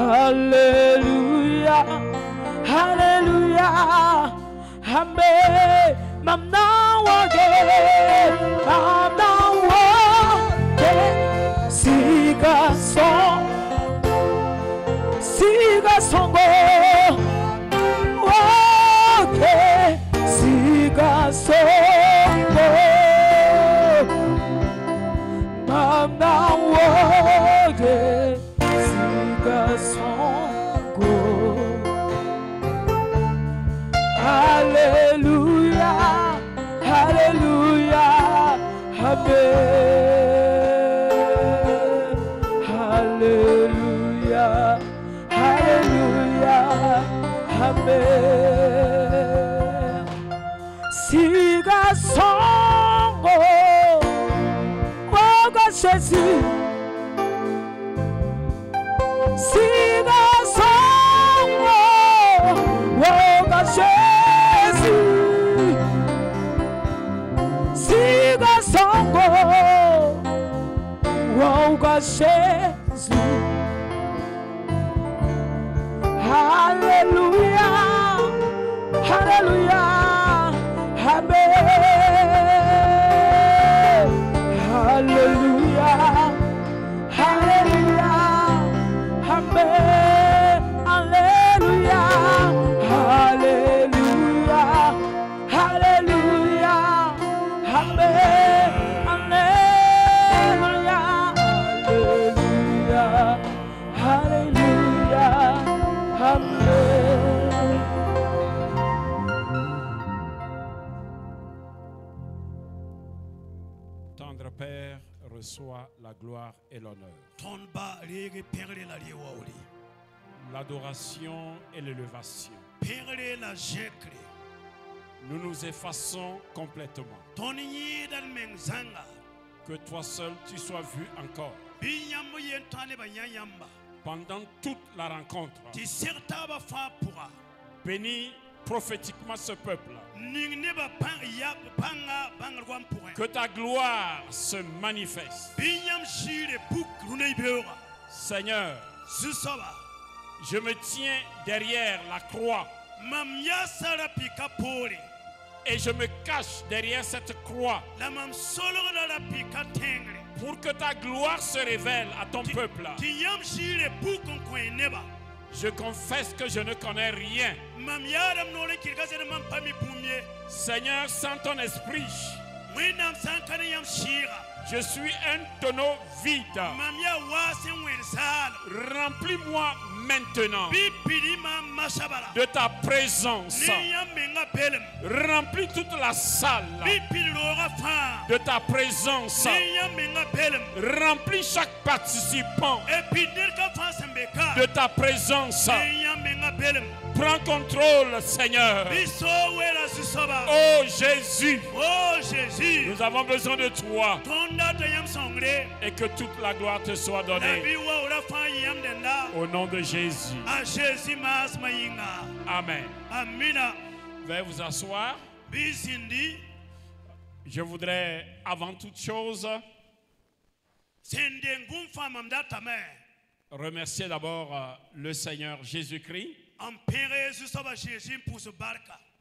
Hallelujah, hallelujah, amen. Mam now again, siga song, okay, siga song, mam now again, siga song, hallelujah, hallelujah, amen, hallelujah, hallelujah, amen. Siga song, 뭐가 쇠지? Siga song, 뭐가 쇠지? Siga song, 뭐가 쇠지? Hallelujah, hallelujah, amen. Hallelujah, hallelujah, amen. Hallelujah, hallelujah, hallelujah, amen. Hallelujah, hallelujah, amen. Tendre Père, reçoit la gloire et l'honneur, l'adoration et l'élévation. Nous nous effaçons complètement. Que toi seul tu sois vu encore. Pendant toute la rencontre, bénis prophétiquement ce peuple. Que ta gloire se manifeste. Seigneur, je me tiens derrière la croix et je me cache derrière cette croix pour que ta gloire se révèle à ton peuple. Je confesse que je ne connais rien. Seigneur, sans ton esprit, je suis un tonneau vide. Remplis-moi maintenant de ta présence. Remplis toute la salle de ta présence. Remplis chaque participant de ta présence. Prends contrôle, Seigneur. Oh Jésus, nous avons besoin de toi. Et que toute la gloire te soit donnée. Au nom de Jésus. Amen. Veuillez vous asseoir. Je voudrais, avant toute chose, remercier d'abord le Seigneur Jésus-Christ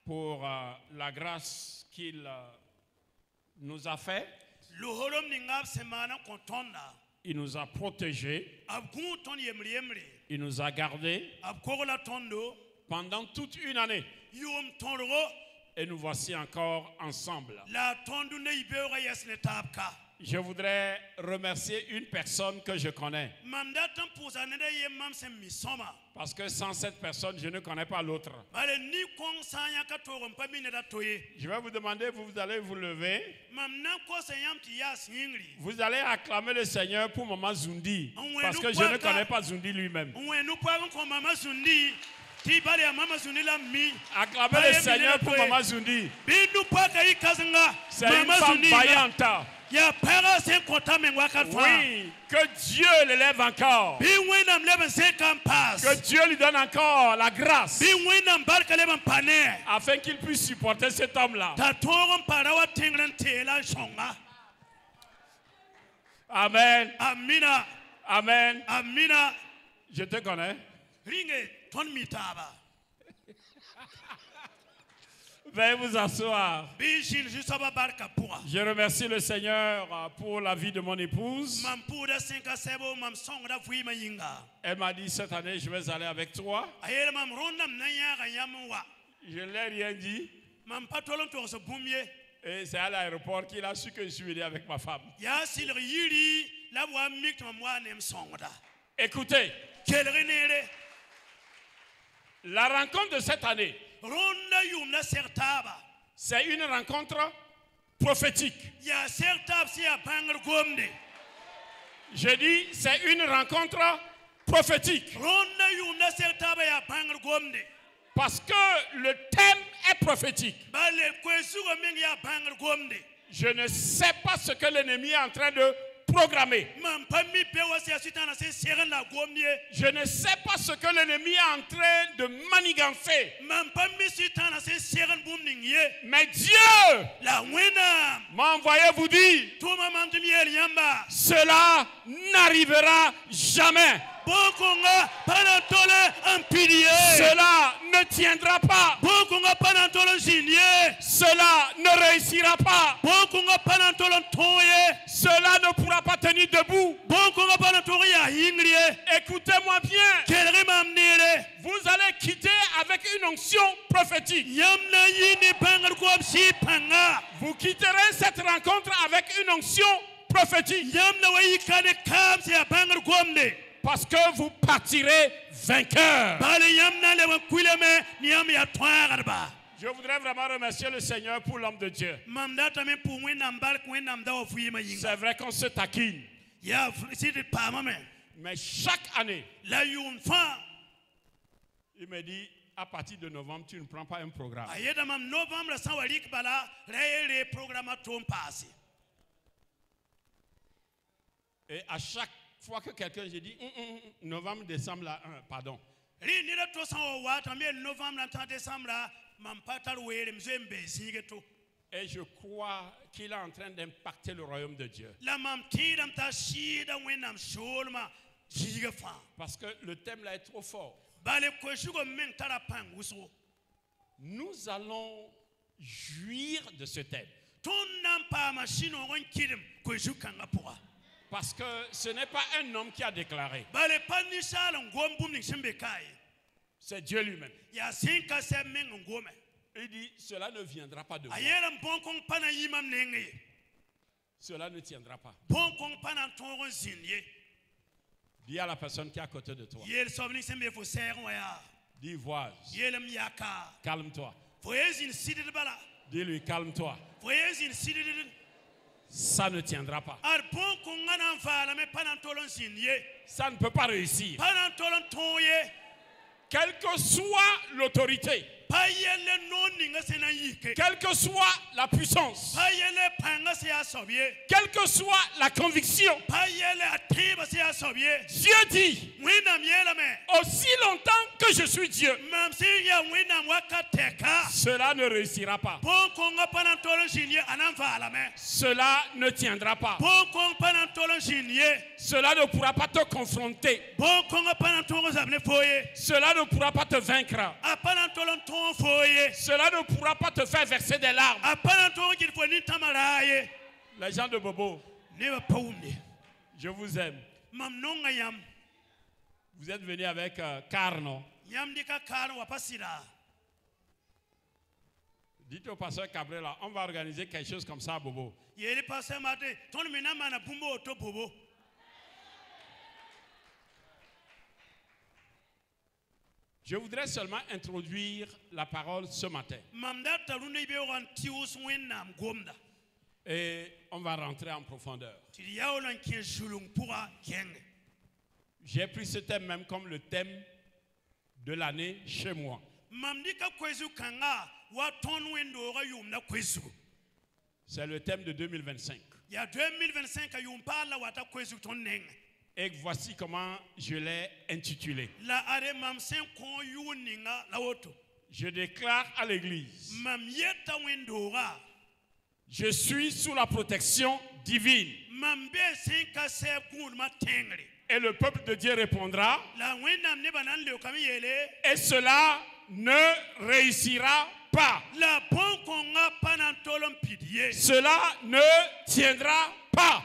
pour la grâce qu'il nous a fait. Il nous a protégés. Il nous a gardés pendant toute une année. Et nous voici encore ensemble. Je voudrais remercier une personne que je connais. Parce que sans cette personne, je ne connais pas l'autre. Je vais vous demander, vous allez vous lever. Vous allez acclamer le Seigneur pour Maman Zundi. Parce que je ne connais pas Zundi lui-même. Acclamez le Seigneur pour Maman Zundi. C'est une femme vaillante. Oui, que Dieu l'élève encore. Que Dieu lui donne encore la grâce afin qu'il puisse supporter cet homme-là. Amen. Amen. Je te connais. Veuillez vous asseoir. Je remercie le Seigneur pour la vie de mon épouse. Elle m'a dit cette année je vais aller avec toi. Je ne l'ai rien dit. Et c'est à l'aéroport qu'il a su que je suis venu avec ma femme. Écoutez, la rencontre de cette année, c'est une rencontre prophétique. Je dis, c'est une rencontre prophétique. Parce que le thème est prophétique. Je ne sais pas ce que l'ennemi est en train de programmer. Je ne sais pas ce que l'ennemi est en train de manigancer. Mais Dieu m'a envoyé vous dire, cela n'arrivera jamais. Cela ne tiendra pas. Cela ne réussira pas. Cela ne pourra pas tenir debout. Écoutez-moi bien. Vous allez quitter avec une onction prophétique. Vous quitterez cette rencontre avec une onction prophétique. Parce que vous partirez vainqueur. Je voudrais vraiment remercier le Seigneur pour l'homme de Dieu. C'est vrai qu'on se taquine. Mais chaque année, il me dit, à partir de novembre, tu ne prends pas un programme. Et à chaque fois que quelqu'un, j'ai dit, novembre, décembre, là, pardon. Et je crois qu'il est en train d'impacter le royaume de Dieu. Parce que le thème là est trop fort. Nous allons jouir de ce thème. Parce que ce n'est pas un homme qui a déclaré. C'est Dieu lui-même. Il dit, cela ne viendra pas de moi. Cela ne tiendra pas. Dis à la personne qui est à côté de toi. Dis, vois-je. Calme-toi. Dis-lui, calme-toi. Ça ne tiendra pas. Ça ne peut pas réussir. Quelle que soit l'autorité, quelle que soit la puissance, quelle que soit la conviction, Dieu dit, aussi longtemps que je suis Dieu, cela ne réussira pas. Cela ne tiendra pas. Cela ne pourra pas te confronter. Cela ne pourra pas te vaincre. Cela ne pourra pas te faire verser des larmes. Les gens de Bobo, je vous aime. Vous êtes venus avec Carno. Dites au pasteur Cabrera, on va organiser quelque chose comme ça à Bobo. Je voudrais seulement introduire la parole ce matin. Et on va rentrer en profondeur. J'ai pris ce thème même comme le thème de l'année chez moi. C'est le thème de 2025. Et voici comment je l'ai intitulé. Je déclare à l'église, je suis sous la protection divine. Et le peuple de Dieu répondra. Et cela ne réussira pas. Cela ne tiendra pas.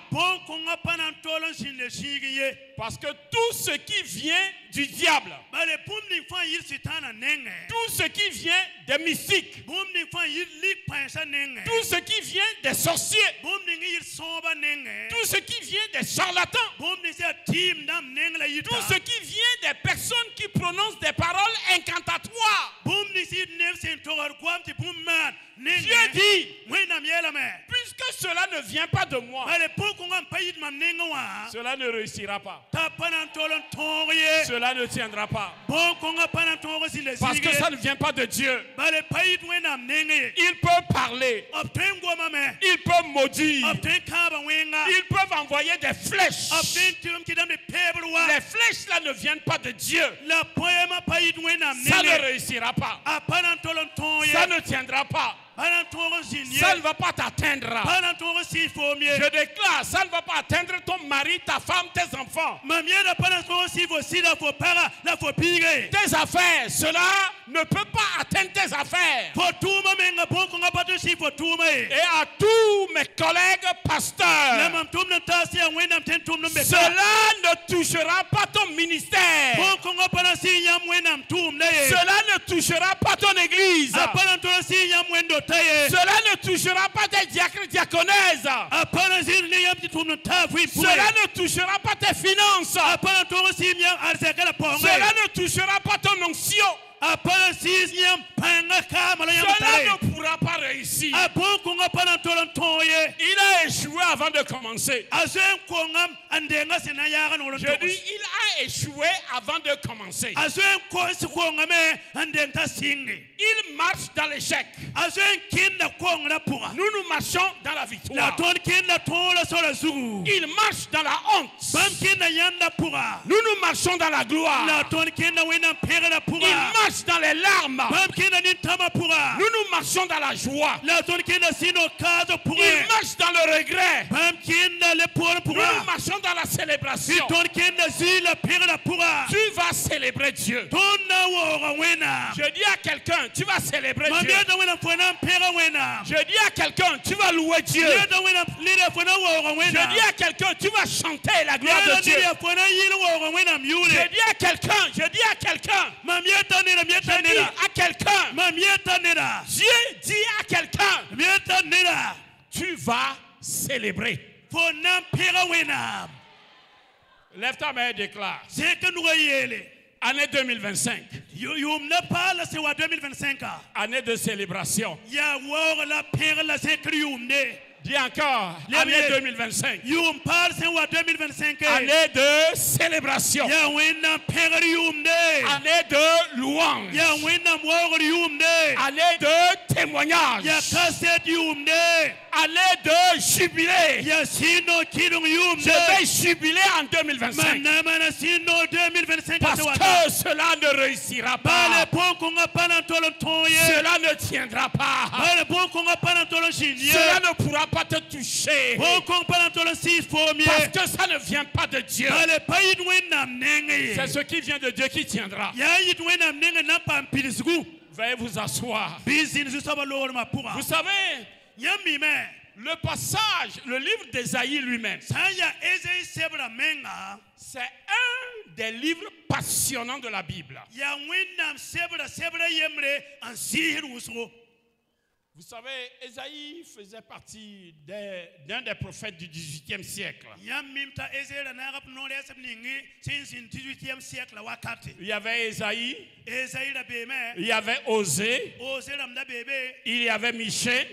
Parce que tout ce qui vient du diable, tout ce qui vient des mystiques, tout ce qui vient des sorciers, tout ce qui vient des charlatans, tout ce qui vient des personnes qui prononcent des paroles incantatoires, Dieu dit, puisque cela ne vient pas de moi, cela ne réussira pas. Cela ne tiendra pas. Parce que ça ne vient pas de Dieu. Ils peuvent parler. Ils peuvent maudire. Ils peuvent envoyer des flèches. Les flèches là ne viennent pas de Dieu. Ça ne réussira pas. Ça ne tiendra pas. Ça ne va pas t'atteindre. Je déclare, ça ne va pas atteindre ton mari, ta femme, tes enfants. Tes affaires, cela ne peut pas atteindre tes affaires. Et à tous mes collègues pasteurs, cela ne touchera pas ton ministère. Cela ne touchera pas ton église. Cela ne touchera pas tes diacres, diaconesses. Cela ne touchera pas tes finances. Cela ne touchera pas ton onction. Cela ne pourra pas réussir. Il a échoué avant de commencer. Je dis, il a échoué avant de commencer. Il marche dans l'échec. Nous marchons dans la victoire. Il marche dans la honte. Nous marchons dans la gloire. Il marche dans les larmes. Nous marchons dans la joie. Il marche dans le regret. Nous marchons dans la célébration. Tu vas célébrer Dieu. Je dis à quelqu'un, tu vas célébrer Dieu. Je dis à quelqu'un, tu vas louer Dieu. Je dis à quelqu'un, tu vas chanter la gloire de Dieu. Je dis à quelqu'un, Dieu dit à quelqu'un, tu vas célébrer. Lève ta main et déclare. Année 2025. Année de célébration. Dis encore, année 2025. Année de célébration. Année de louange. Année de témoignage. Année de jubilé. Je vais jubiler en 2025. Parce que cela ne réussira pas. Cela ne tiendra pas. Cela ne pourra pas te toucher. Parce que ça ne vient pas de Dieu. C'est ce qui vient de Dieu qui tiendra. Veuillez vous asseoir. Vous savez, le passage, le livre d'Ésaïe lui-même, c'est un des livres passionnants de la Bible. Vous savez, Ésaïe faisait partie d'un des prophètes du 18e siècle. Il y avait Ésaïe, il y avait Osée, il y avait Michée,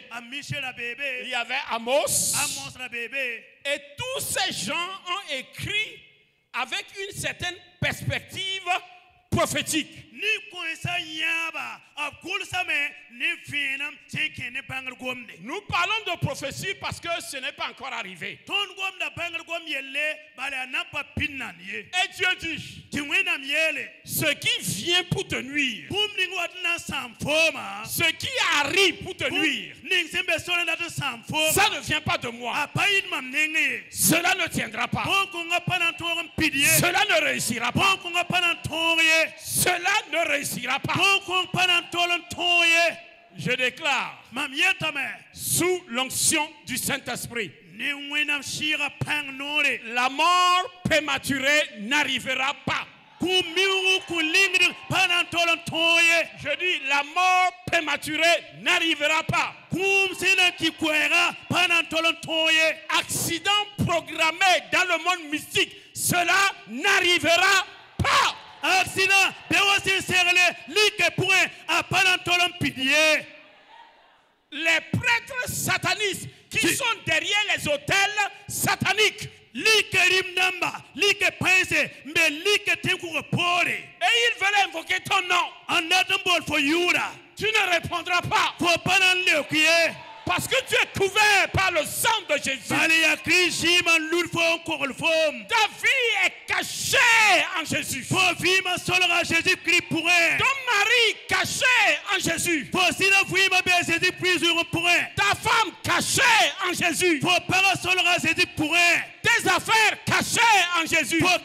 il y avait Amos. Et tous ces gens ont écrit avec une certaine perspective prophétique. Nous parlons de prophétie parce que ce n'est pas encore arrivé. Et Dieu dit, ce qui vient pour te nuire Ce qui arrive pour te nuire, ça ne vient pas de moi. Cela ne tiendra pas. Cela ne réussira pas. Cela ne réussira pas. Je déclare, sous l'onction du Saint-Esprit, la mort prématurée n'arrivera pas. Je dis, la mort prématurée n'arrivera pas. Accident programmé dans le monde mystique, cela n'arrivera pas. Les prêtres satanistes qui sont derrière les autels sataniques, et ils veulent invoquer ton nom. Tu ne répondras pas. Parce que tu es couvert par le sang de Jésus. Ta vie est cachée en Jésus. Ton mari caché en Jésus. Ta femme cachée en Jésus. Tes affaires cachées en Jésus. Ton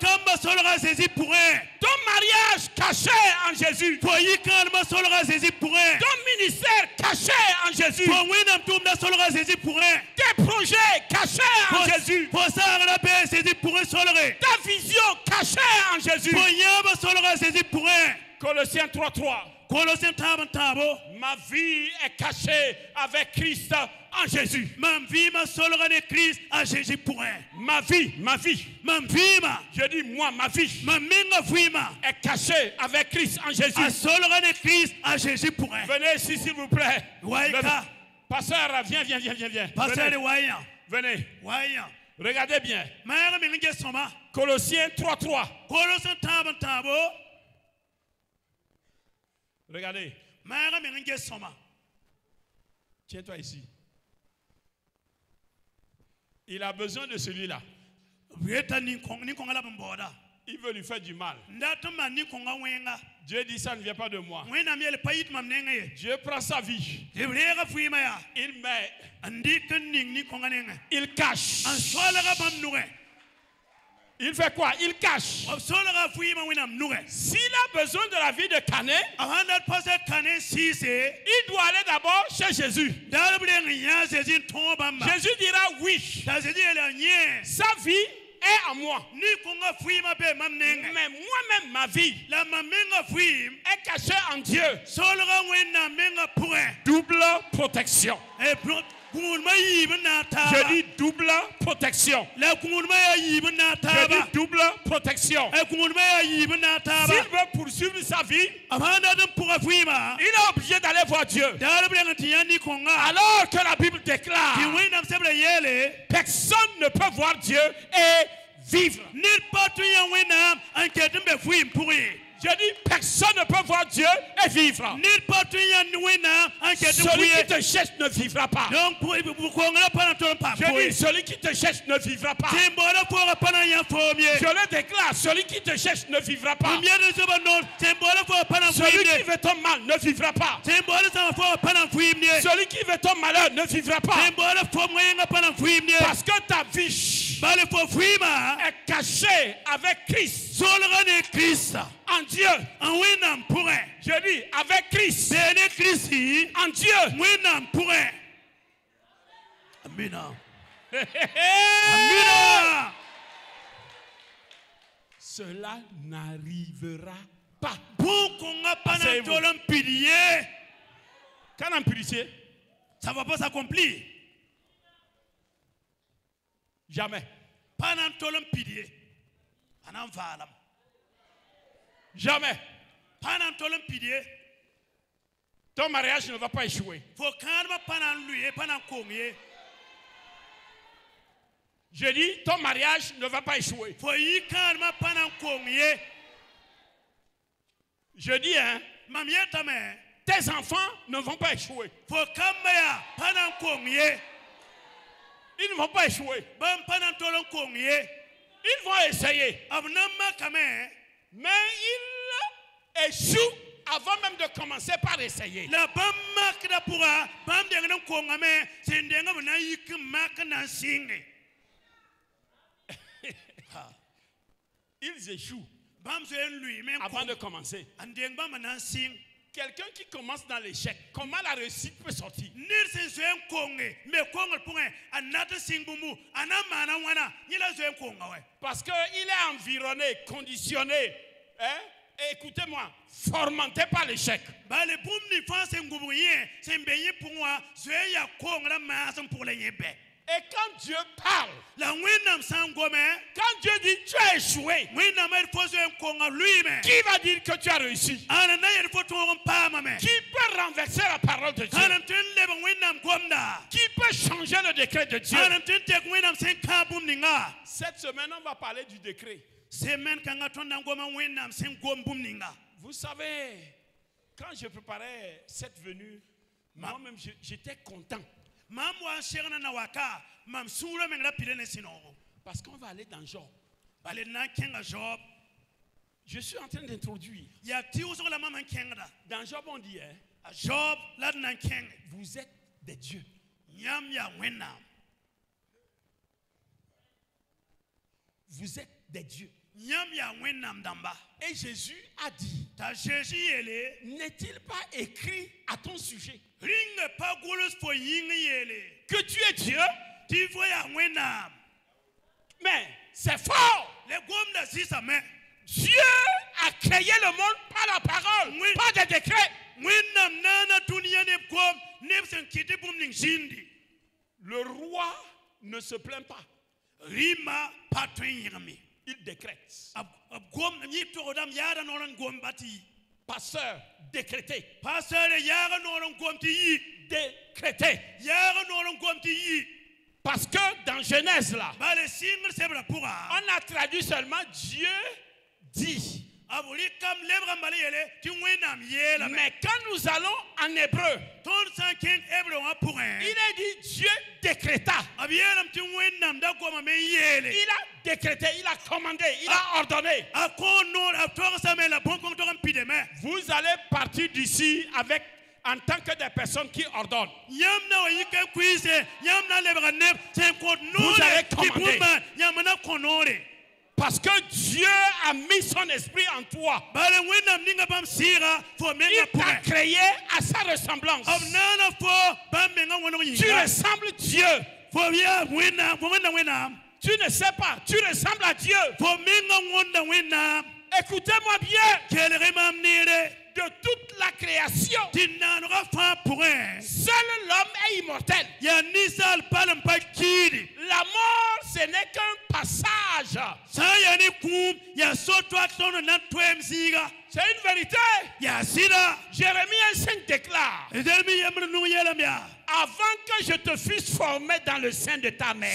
mariage caché en Jésus. Ton ministère caché en Jésus. Tes projets cachés en Jésus. Ta vision cachée en Jésus. Colossiens 3:3. Ma vie est cachée avec Christ en Jésus. Ma vie. Je dis moi, ma vie est cachée avec Christ en Jésus. Venez ici s'il vous plaît. Pasteur, viens. Venez. Regardez bien. Colossiens 3:3. Regardez. Tiens-toi ici. Il a besoin de celui-là. Il veut lui faire du mal. Dieu dit ça ne vient pas de moi. Dieu prend sa vie. Il met. Il cache. Il fait quoi? Il cache. S'il a besoin de la vie de Canet, il doit aller d'abord chez Jésus. Jésus dira oui. Sa vie est à moi. Mais moi-même, ma vie est cachée en Dieu. Double protection. Je dis double protection. Je dis double protection. S'il veut poursuivre sa vie, il est obligé d'aller voir Dieu. Alors que la Bible déclare, personne ne peut voir Dieu et vivre. Je dis, personne ne peut voir Dieu et vivre. Celui qui te cherche ne vivra pas. Je dis, celui qui te cherche ne vivra pas. Je le déclare, celui qui te cherche ne vivra pas. Celui qui veut ton mal ne vivra pas. Celui qui veut ton malheur ne vivra pas. Parce que ta vie est cachée avec Christ. En Dieu. Je dis avec Christ. En Dieu. Amen. Cela n'arrivera pas. Quand on pilier, ça ne va pas s'accomplir. Jamais. Jamais. Ton mariage ne va pas échouer. Je dis, ton mariage ne va pas échouer. Je dis, hein, tes enfants ne vont pas échouer. Ils ne vont pas échouer. Ils vont essayer. Mais ils échouent à avant même de commencer par essayer. Ils échouent avant de commencer. Quelqu'un qui commence dans l'échec, comment la réussite peut sortir? Parce qu'il est environné, conditionné, hein? Écoutez-moi, formanté par l'échec. Et quand Dieu parle, quand Dieu dit tu as échoué, qui va dire que tu as réussi? Qui peut renverser la parole de Dieu? Qui peut changer le décret de Dieu? Cette semaine, on va parler du décret. Vous savez, quand je préparais cette venue, moi-même j'étais content. Parce qu'on va aller dans Job. Je suis en train d'introduire. Dans Job, on dit, vous êtes des dieux. Vous êtes des dieux. Et Jésus a dit, n'est-il pas écrit à ton sujet que tu es Dieu? Mais c'est fort. Dieu a créé le monde par la parole, pas des décrets. Le roi ne se plaint pas. Il décrète. Pasteur, décrété. Décrété. Parce que dans Genèse là, on a traduit seulement Dieu dit. Mais quand nous allons en hébreu, il a dit Dieu décréta. Il a décrété, il a commandé, il a ordonné. Vous allez partir d'ici avec en tant que des personnes qui ordonnent. Vous allez commander. Parce que Dieu a mis son esprit en toi. Il t'a créé à sa ressemblance. Tu ressembles Dieu. Tu ne sais pas, tu ressembles à Dieu. Écoutez-moi bien. De toute la création, seul l'homme est immortel. La mort, ce n'est qu'un passage. C'est une vérité. Jérémie 5 déclare, avant que je te fusse formé dans le sein de ta mère,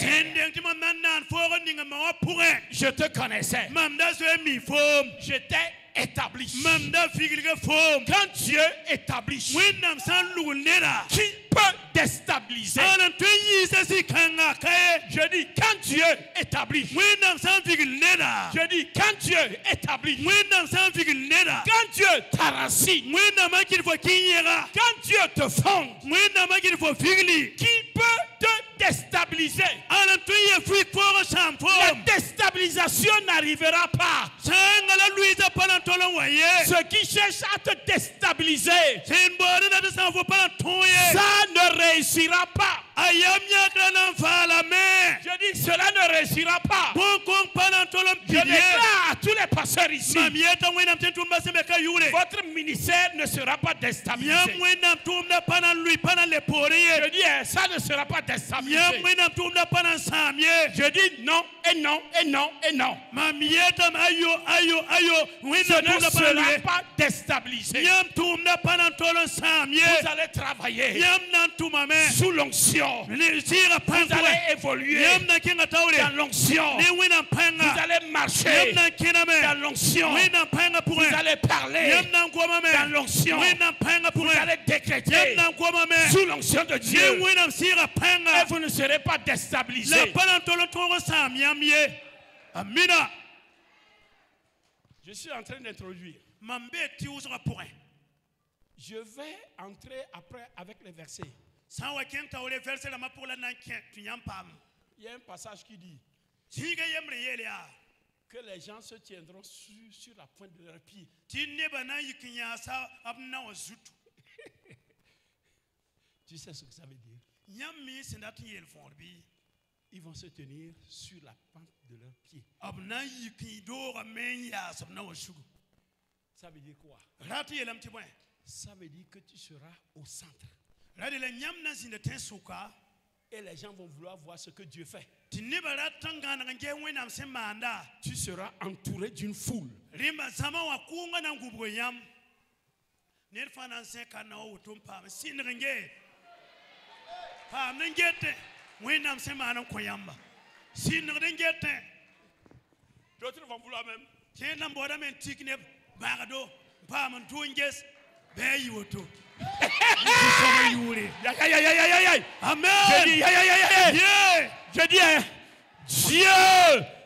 je te connaissais. Je t'ai établi. Quand Dieu établit, qui peut déstabiliser? Je dis quand Dieu établit. Je dis quand Dieu établit. Quand Dieu t'enracine. Quand Dieu te fonde. Qui peut te déstabiliser? La déstabilisation n'arrivera pas. Ceux qui cherchent à te déstabiliser, ça ne réussira pas. Je dis cela ne réussira pas. Je déclare à tous les pasteurs ici, votre ministère ne sera pas déstabilisé. Je dis ça ne sera pas déstabilisé. Je dis non et non et non et non. Ce ne sera pas déstabilisé. Vous allez travailler sous l'onction. Vous allez évoluer dans l'onction. Vous allez marcher dans l'onction. Vous allez parler dans l'onction. Vous allez décréter sous l'onction de Dieu. Et vous ne serez pas déstabilisé. Je suis en train d'introduire. Je vais entrer après avec les versets. Il Il y a un passage qui dit que les gens se tiendront sur la pointe de leurs pieds. Tu sais ce que ça veut dire? Ils vont se tenir sur la pointe de leurs pieds. Ça veut dire quoi? Ça veut dire que tu seras au centre. Et les gens vont vouloir voir ce que Dieu fait. Tu seras entouré d'une foule. D'autres vont vouloir même. Je dis, Dieu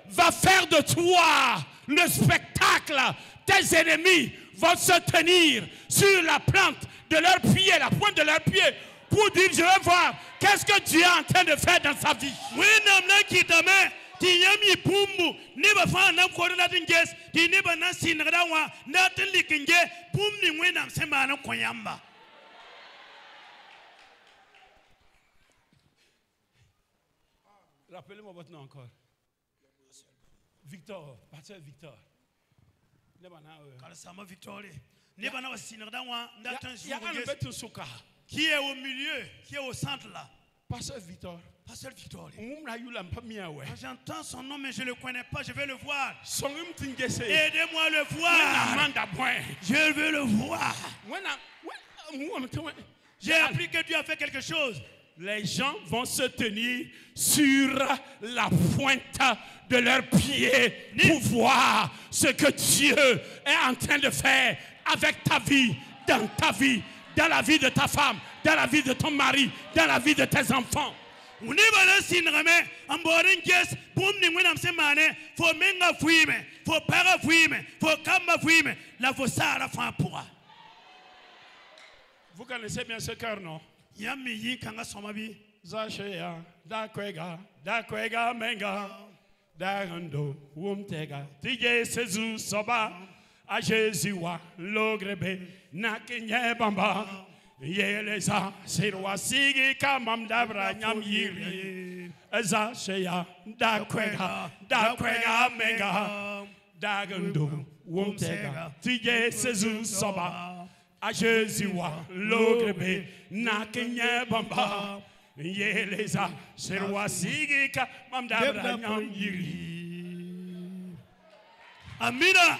va faire de toi le spectacle. Tes ennemis vont se tenir sur la plante de leurs pieds, la pointe de leurs pieds, pour dire, je vais voir qu'est-ce que Dieu est en train de faire dans sa vie. Rappelez-moi votre nom encore. Victor, pasteur Victor. Qui est au milieu, qui est au centre là. Pasteur Victor. Pasteur Victor. J'entends son nom mais je ne le connais pas, je vais le voir. Aidez-moi à le voir. Je veux le voir. J'ai appris que Dieu a fait quelque chose. Les gens vont se tenir sur la pointe de leurs pieds pour voir ce que Dieu est en train de faire avec ta vie, dans la vie de ta femme, dans la vie de ton mari, dans la vie de tes enfants. Vous connaissez bien ce cœur, non? Zashea, Dakwega, Menga, Darando, Wumtega, Tige Sezu Soba, Ajeziwa, Logrebe, Nakinye Bamba, Yeleza, Sirwa Sigi, Kamam Dabra, Nyamiri, Zashea, Dakwega, Menga, Darando, Wumtega, Tige Sezu Soba. Ajeziwa logrebe nakenye bamba yeleza serwa sigika mamdabra nyamiri. Amina.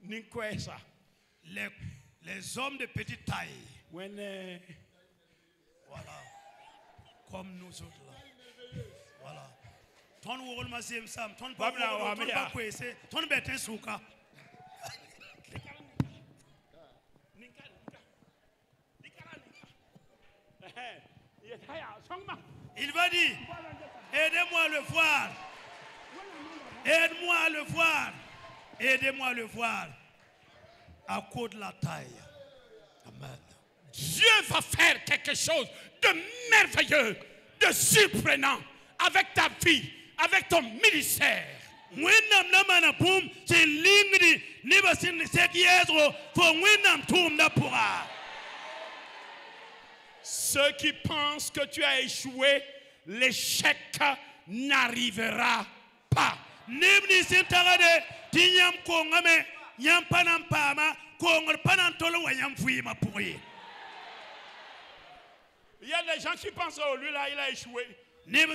Ninkwesa les hommes de petite taille. Voilà. Comme nous autres là. Voilà. Ton wol masem sam ton ba kwese ton beten suka. Il va dire, aidez-moi à le voir. Aide-moi à le voir. Aidez-moi à le voir. À cause de la taille. Amen. Dieu va faire quelque chose de merveilleux, de surprenant avec ta vie, avec ton ministère. Ceux qui pensent que tu as échoué, l'échec n'arrivera pas. Il y a des gens qui pensent, oh lui là, il a échoué. Dieu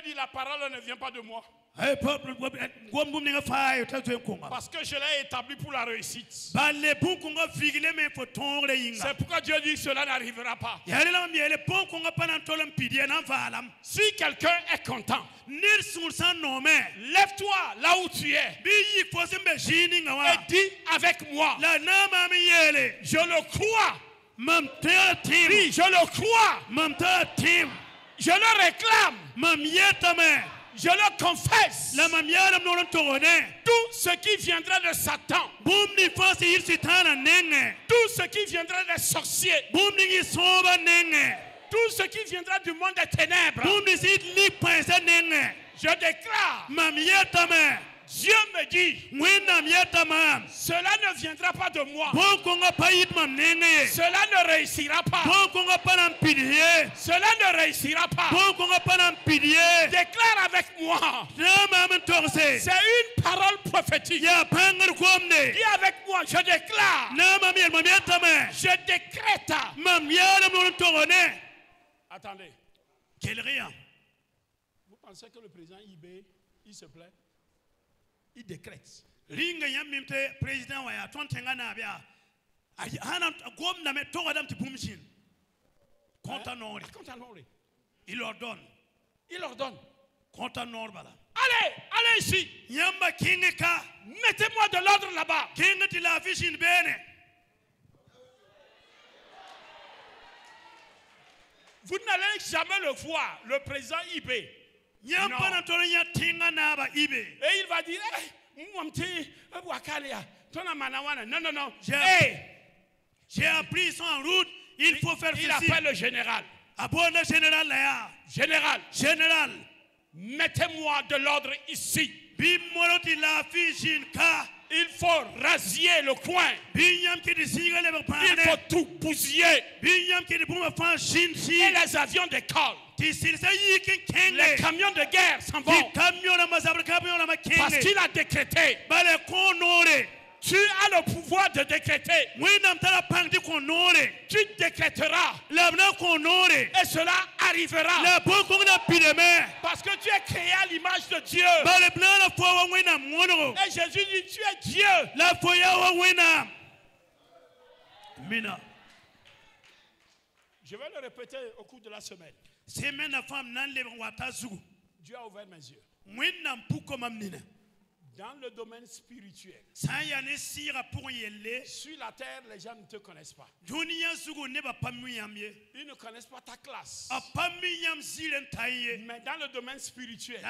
dit la parole ne vient pas de moi. Parce que je l'ai établi pour la réussite. C'est pourquoi Dieu dit que cela n'arrivera pas. Si quelqu'un est content, lève-toi là où tu es et dis avec moi, je le crois. Oui, je le crois. Je le réclame. Je le confesse. ce qui viendra de Satan, tout ce qui viendra des sorciers, tout ce qui viendra du monde des ténèbres, je déclare, Dieu me dit, cela ne viendra pas de moi, cela ne réussira pas, cela ne réussira pas. Déclare avec moi, c'est une parole prophétique. Dis avec moi, je déclare, je décrète. Attendez. Vous pensez que le président IB, il se plaît? Il décrète. Il ordonne. Il ordonne. Allez, allez ici. Mettez-moi de l'ordre là-bas. Vous n'allez jamais le voir, le président IB. Et il va dire, non, non, non. J'ai appris son route, il faut faire ceci. Il appelle le général. Général, mettez-moi de l'ordre ici. Il faut rasier le coin. Il faut tout bousiller. Et les avions décollent. Les camions de guerre s'en vont. Parce qu'il a décrété. Tu as le pouvoir de décréter. Tu décréteras. Et cela arrivera. Parce que tu es créé à l'image de Dieu. Et Jésus dit, tu es Dieu. Je vais le répéter au cours de la semaine. Dieu a ouvert mes yeux. Dans le domaine spirituel, sur la terre, les gens ne te connaissent pas. Ils ne connaissent pas ta classe. Mais dans le domaine spirituel,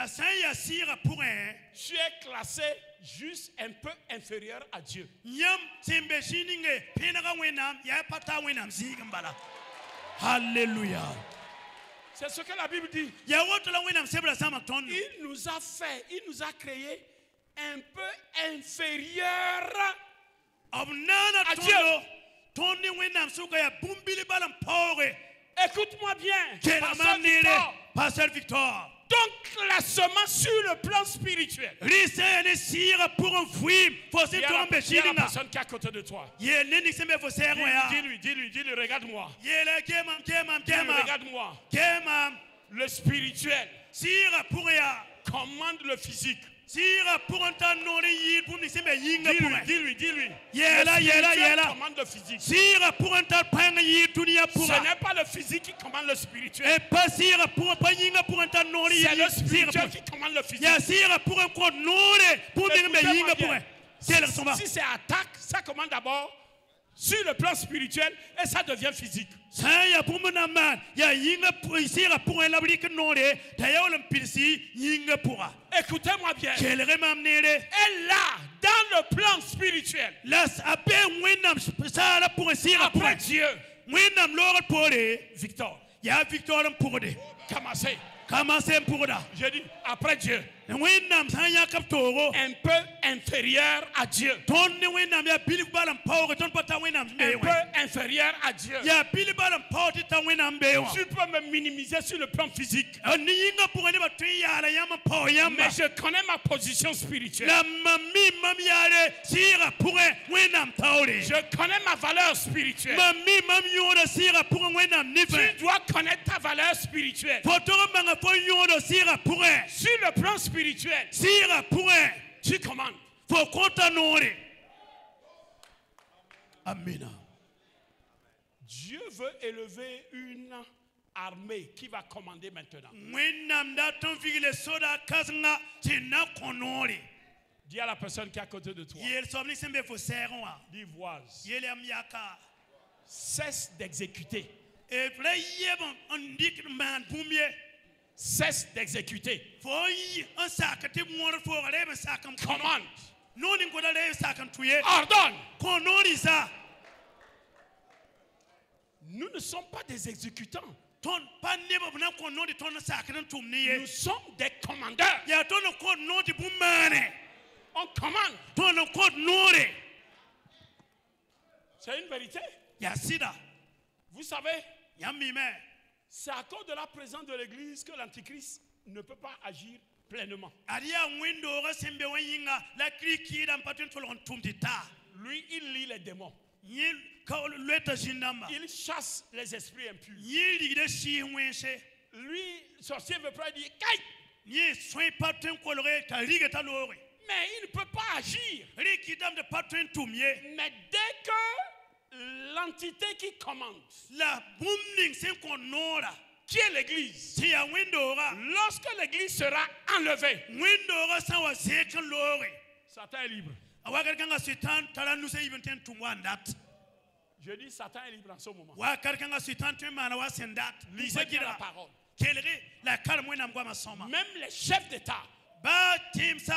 tu es classé juste un peu inférieur à Dieu. Alléluia. C'est ce que la Bible dit. Il nous a fait, il nous a créé un peu inférieur à Dieu. Écoute-moi bien, Pasteur Victor. Donc, classement sur le plan spirituel. Il y a la personne qui est à côté de toi. Dis-lui, regarde-moi. Regarde-moi. Le spirituel commande le physique. Dis-lui. Commande le physique. Ce n'est pas le physique qui commande le spirituel. C'est le spirituel qui commande le physique. Si c'est attaque, ça commande d'abord sur le plan spirituel et ça devient physique. Écoutez-moi bien. Et là, dans le plan spirituel, après Dieu, Victor, j'ai dit après Dieu, un peu inférieur à Dieu. Un peu inférieur à Dieu. Tu peux me minimiser sur le plan physique. Mais je connais ma position spirituelle. Je connais ma valeur spirituelle. Tu dois connaître ta valeur spirituelle. Sur le plan spirituel, tu commandes. Amen. Dieu veut élever une armée qui va commander maintenant. Dis à la personne qui est à côté de toi. Dis voise. Cesse d'exécuter. Cesse d'exécuter. Commande. Ordonne. Nous ne sommes pas des exécutants. Nous sommes des commandeurs. On commande. C'est une vérité. Vous savez, c'est à cause de la présence de l'Église que l'Antichrist ne peut pas agir pleinement. Lui, il lit les démons. Il chasse les esprits impurs. Lui, sorcier veut pas dire Kaï! Mais il ne peut pas agir. Mais dès que l'entité qui commande, qui est l'Église, lorsque l'Église sera enlevée, Satan est libre. Je dis Satan est libre en ce moment. Lisez bien la parole. Même les chefs d'État, c'est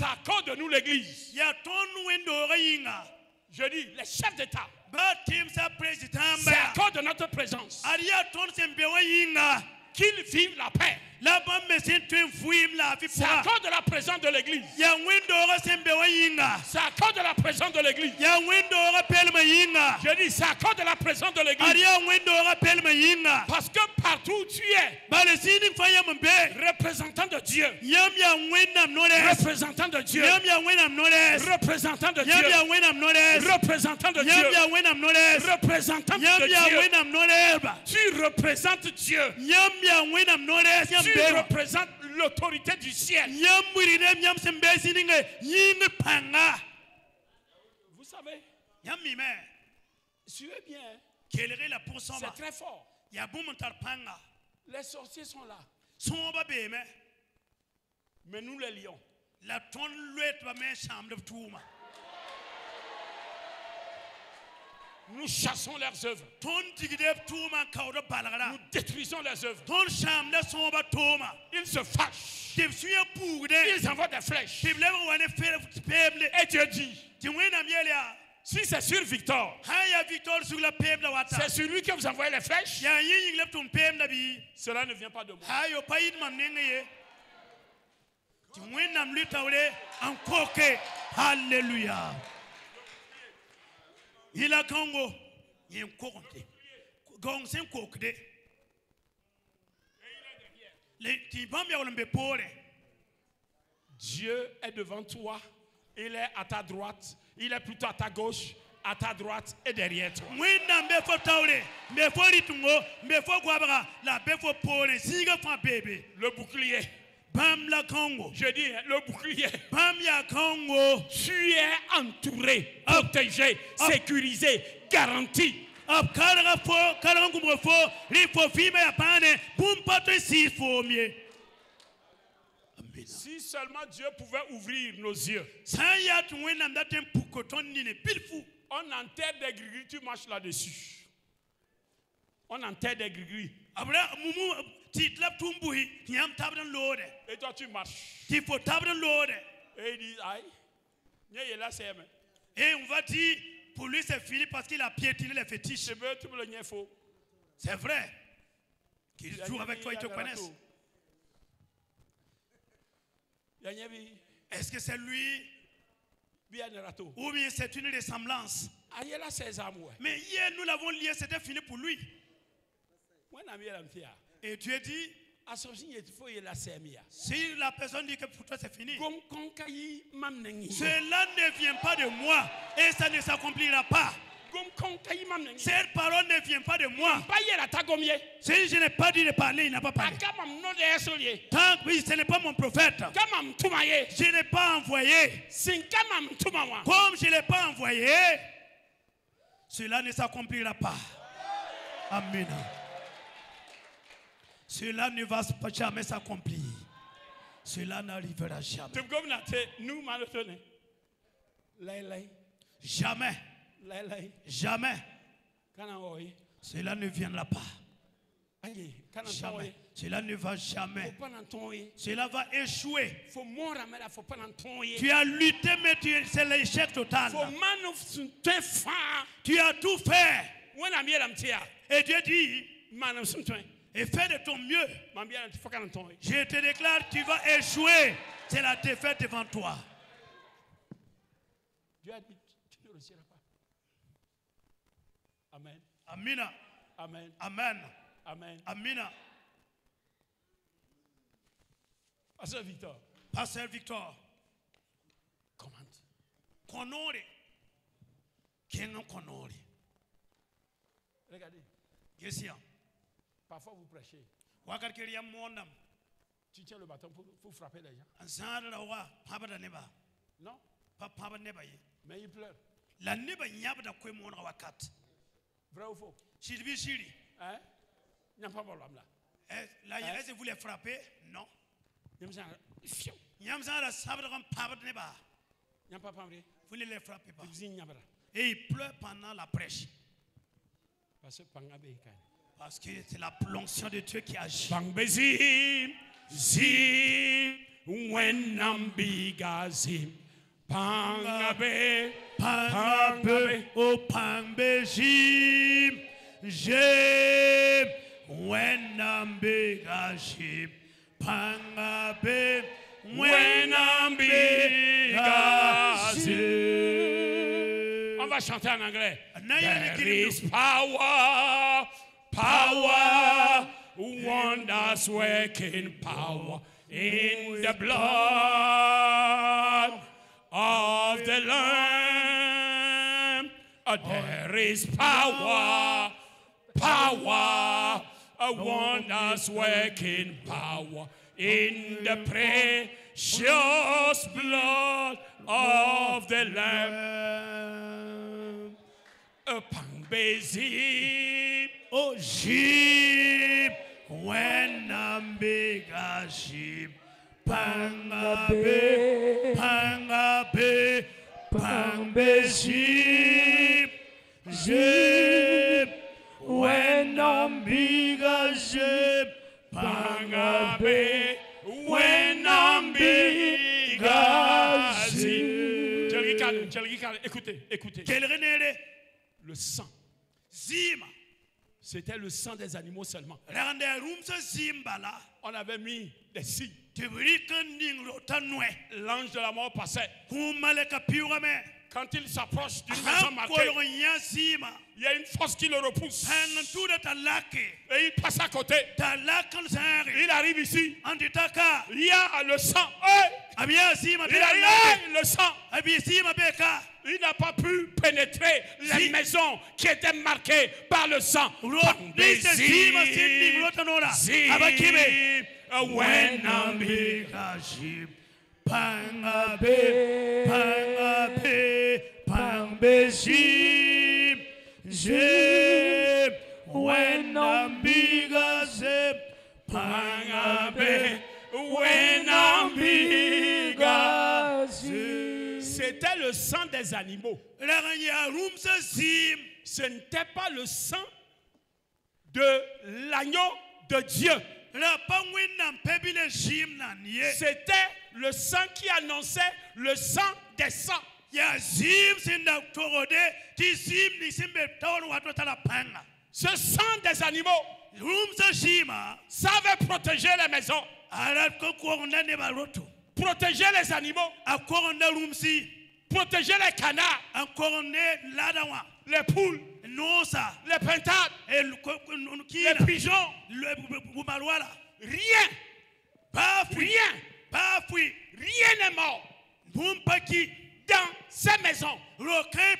à cause de nous l'Église. Je dis les chefs d'État, c'est à cause de notre présence qu'ils vivent la paix. C'est à cause de la présence de l'Église. C'est à cause de la présence de l'Église. Je dis, c'est à cause de la présence de l'Église. Parce que partout où tu es, représentant de Dieu, représentant de Dieu, représentant de Dieu, représentant de Dieu, représentant de Dieu, tu représentes Dieu. Tu représentes l'autorité du ciel. Vous savez, suivez bien, c'est très fort. Les sorciers sont là. Mais nous les lions. Nous chassons leurs œuvres. Nous détruisons leurs œuvres. Ils se fâchent. Ils envoient des flèches. Et Dieu dit, si c'est sur Victor, c'est sur lui que vous envoyez les flèches. Cela ne vient pas de moi. Alléluia. Il a Congo. Il y a un courante. Gong c'est un coquet. Dieu est devant toi. Il est à ta droite. Il est plutôt à ta gauche, à ta droite et derrière toi. Le bouclier. Je dis le bouclier. Tu es entouré, protégé, sécurisé, garanti. Si seulement Dieu pouvait ouvrir nos yeux. On enterre des gris-gris, tu marches là-dessus. On enterre des gris-gris. Et toi tu marches. Et il dit, aïe, et on va dire, pour lui c'est fini parce qu'il a piétiné les fétiches. C'est vrai. Qu'il joue avec toi, ils te connaissent. Est-ce que c'est lui? Ou bien c'est une ressemblance? Mais hier nous l'avons lié, c'était fini pour lui. Et Dieu dit, si la personne dit que pour toi c'est fini, cela ne vient pas de moi et ça ne s'accomplira pas. Cette parole ne vient pas de moi. Si je n'ai pas dit de parler, il n'a pas parlé. Tant que ce n'est pas mon prophète, je n'ai pas envoyé. Comme je ne l'ai pas envoyé, cela ne s'accomplira pas. Amen. Cela ne va jamais s'accomplir. Cela n'arrivera jamais. Jamais. Jamais. Cela ne viendra pas. Jamais. Cela ne va jamais. Cela va échouer. Tu as lutté, mais c'est l'échec total. Tu as tout fait. Et Dieu dit, et fais de ton mieux. Je te déclare, tu vas échouer. C'est la défaite devant toi. Dieu a dit, tu ne réussiras pas. Amen. Amina. Amen. Amen. Amen. Amina. Pasteur Victor. Pasteur Victor. Commande. Konore. Kenon konore. Regardez. Yes, parfois vous prêchez. Tu tiens le bâton pour frapper les gens. Non. Mais il pleure. Vrai ou faux? Hein? Il n'y a pas de problème là. Est-ce que vous les frappez? Non. Vous ne les frappez pas. Et il pleure pendant la prêche. Parce que c'est la l'onction de Dieu qui agit. Pangabe, pangabe, oh pangbeji, je wenambigaji, pangabe, wenambigaji. On va chanter en anglais. There is power, power, wonders working power in the blood of the Lamb. There is power, power, wonders working power in the precious blood of the Lamb. Pangbezi, oh sheep, when I'm big as sheep. Pangabe, pangabe, pangbe sheep, sheep, when I'm big as sheep. Pangabe, when I'm big as sheep. Écoutez. Le sang. Zima. C'était le sang des animaux seulement. On avait mis des signes. L'ange de la mort passait. Quand il s'approche d'une maison marquée, il y a une force qui le repousse. Et il passe à côté. Il arrive ici. Il y a le sang. Il arrive le sang. Il n'a pas pu pénétrer les maisons qui étaient marquées par le sang. When I'm big as sheep, pangabe, pangabe, pangbe sheep, sheep. When I'm big as sheep, pangabe, when I'm big as sheep. C'était le sang des animaux. Ce n'était pas le sang de l'agneau de Dieu. C'était le sang qui annonçait le sang des sangs. Ce sang des animaux savait protéger les maisons, protéger les animaux, protéger les canards, les poules, les pintades, les pigeons. Rien n'est mort dans ces maisons marquées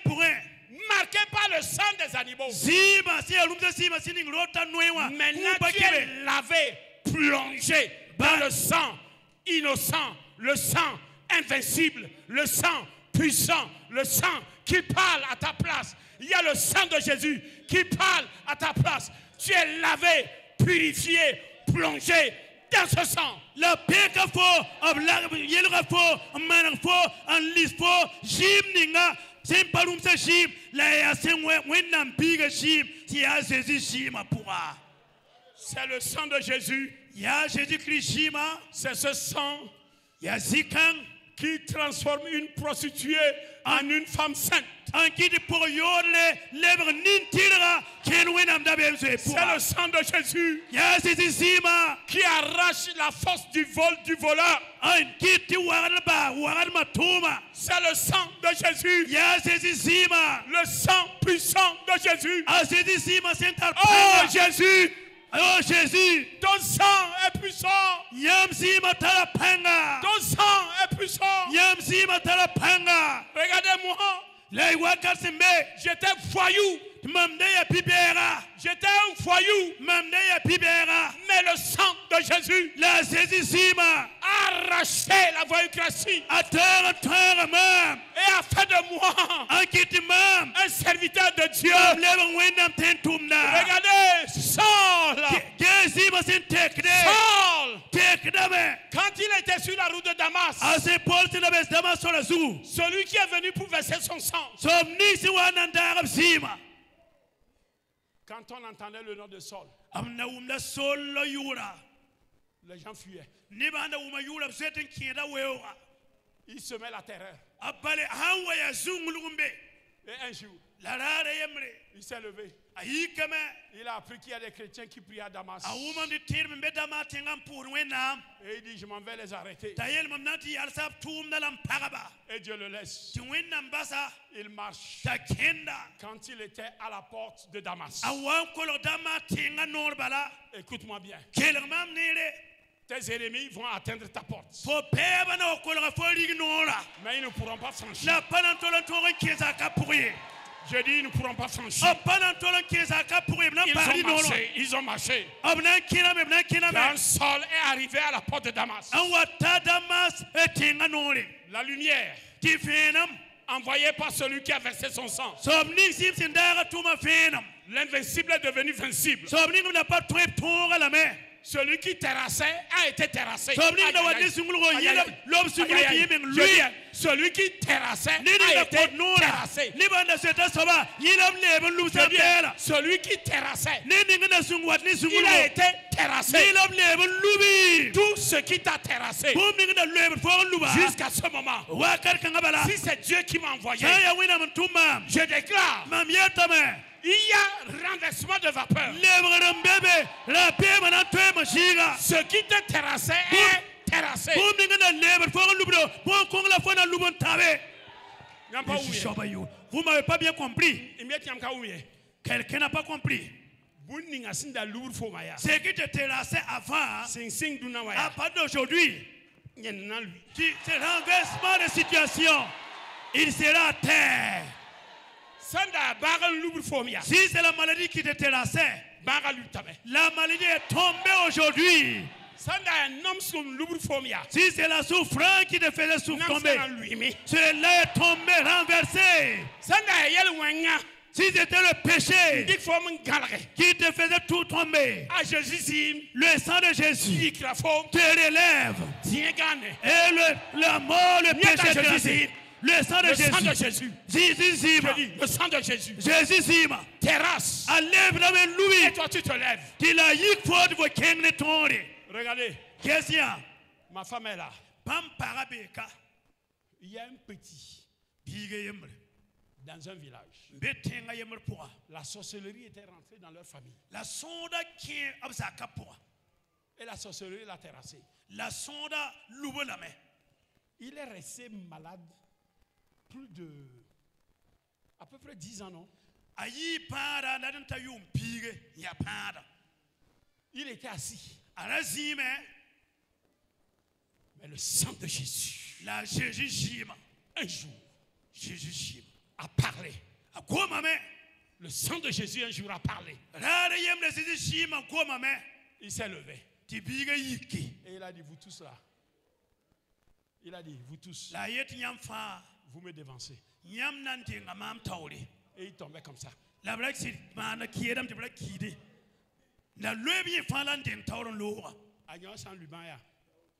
par le sang des animaux. Maintenant tu es lavé, plongé dans le sang innocent, le sang invincible, le sang puissant, le sang qui parle à ta place. Il y a le sang de Jésus qui parle à ta place. Tu es lavé, purifié, plongé dans ce sang. La pekafo, yelrafo, manafo, anlisfo, jimninga, semparum sa jim, la yasemwe, wenam piga jim, si a Jésus jim apura. C'est le sang de Jésus C'est ce sang qui transforme une prostituée en une femme sainte. C'est le sang de Jésus qui arrache la force du vol du voleur. C'est le sang de Jésus, le sang puissant de Jésus. Oh Jésus, oh Jésus, ton sang est puissant. Ton sang est puissant. Regardez-moi. J'étais voyou. J'étais un voyou. Mais le sang de Jésus a arraché la voyoucratie et a fait de moi un serviteur de Dieu. Regardez, Saul, quand il était sur la route de Damas, celui qui est venu pour verser son sang, quand on entendait le nom de Saul, les gens fuyaient. Ils semaient la terreur. Et un jour, il s'est levé. Il a appris qu'il y a des chrétiens qui prient à Damas. Et il dit, je m'en vais les arrêter. Et Dieu le laisse. Il marche. Quand il était à la porte de Damas, écoute-moi bien. Tes ennemis vont atteindre ta porte. Mais ils ne pourront pas franchir. Je dis, ils ne pourront pas franchir. Ils ont marché. Quand Saul est arrivé à la porte de Damas, la lumière envoyée par celui qui a versé son sang, l'invincible est devenu vincible. Celui qui terrassait a été terrassé. Celui qui terrassait a été terrassé. Celui qui terrassait, il a été terrassé. Tout ce qui t'a terrassé jusqu'à ce moment, si c'est Dieu qui m'a envoyé, je déclare, il y a renversement de vapeur. Ce qui te terrassait est terrassé. Vous ne m'avez pas bien compris. Quelqu'un n'a pas compris. Ce qui te terrassait avant, à partir d'aujourd'hui, c'est renversement de situation. Il sera à terre. Si c'est la maladie qui te terrassait, la maladie est tombée aujourd'hui. Si c'est la souffrance qui te faisait tomber, cela est tombé, renversé. Si c'était le péché qui te faisait tout tomber, le sang de Jésus te relève. Et la mort, le péché te relève. Le sang de Jésus. Le sang de Jésus. Jésus terrasse. Et toi tu te lèves. Regardez. Ma femme est là. Il y a un petit dans un village. La sorcellerie était rentrée dans leur famille. Et la sorcellerie l'a terrassé. Il est resté malade plus de à peu près 10 ans, non? Il était assis. Mais le sang de Jésus, un jour, a parlé. Le sang de Jésus un jour a parlé. Il s'est levé. Et il a dit, vous tous là. Il a dit, vous tous, vous me dévancez. Et il tombait comme ça.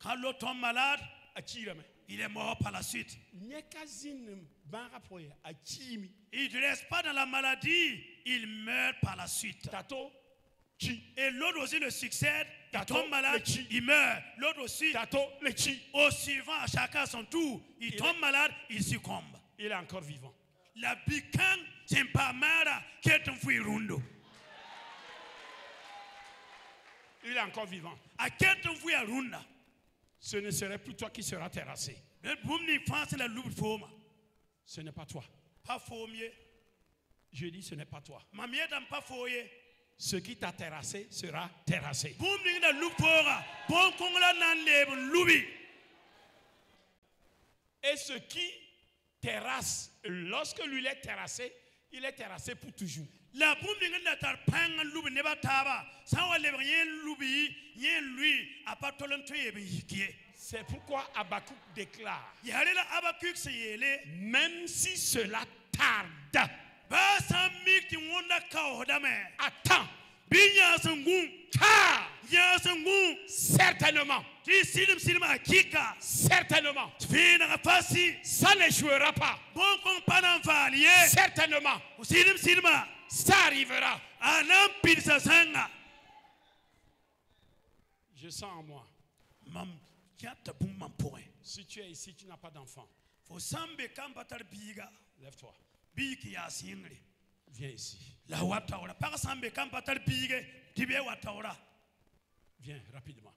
Quand l'autre tombe malade, il est mort par la suite. Il ne reste pas dans la maladie, il meurt par la suite. Et l'autre aussi le succède il tombe malade, il meurt. L'autre aussi, au suivant, à chacun son tour, il tombe malade, il succombe. Il est encore vivant. La bican, c'est pas mal, qu'est-ce que rundo. Il est encore vivant. À qu'est-ce que runda. Ce ne serait plus toi qui seras terrassé. Ce n'est pas toi. Je dis ce n'est pas toi. Ce qui t'a terrassé sera terrassé. Et ce qui terrasse, lorsque lui est terrassé, il est terrassé pour toujours. C'est pourquoi Habakkuk déclare, même si cela tarde, attends, car certainement, certainement, ça ne jouera pas. Certainement, ça arrivera. Je sens en moi. Si tu es ici, tu n'as pas d'enfant. Lève-toi. Viens ici. Viens rapidement.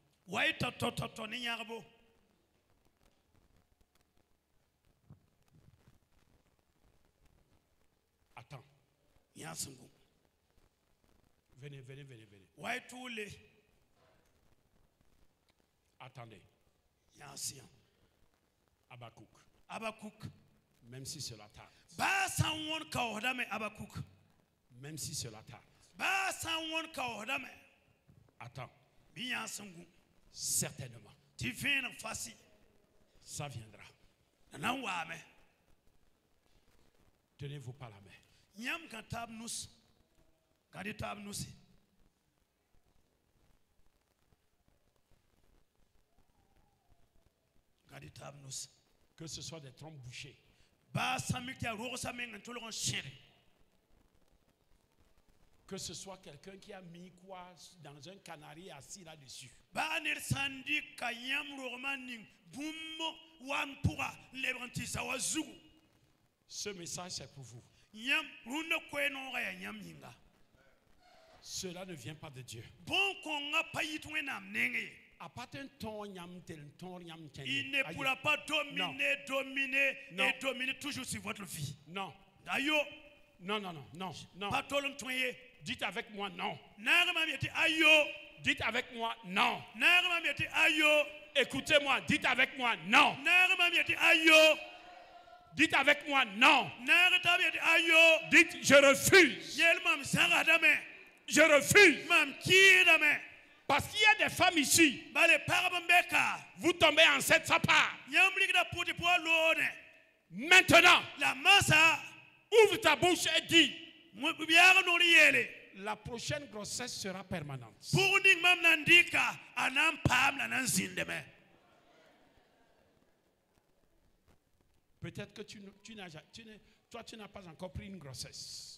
Attends. Venez. Attendez. Habakkuk. Même si cela tarde. Même si cela tarde. Attends. Certainement. Ça viendra. Tenez-vous par la main. Que ce soit des trompes bouchées. Que ce soit quelqu'un qui a mis quoi dans un canari assis là-dessus. Ce message c'est pour vous. Cela ne vient pas de Dieu. Il ne pourra pas dominer et dominer toujours sur votre vie. Non. Non. Dites avec moi non. Dites avec moi non. Écoutez-moi, dites avec moi non. Dites avec moi non. Dites je refuse. Je refuse. Parce qu'il y a des femmes ici. Vous tombez enceinte, ça part. Maintenant, ouvre ta bouche et dis, la prochaine grossesse sera permanente. Peut-être que tu n'as pas encore pris une grossesse.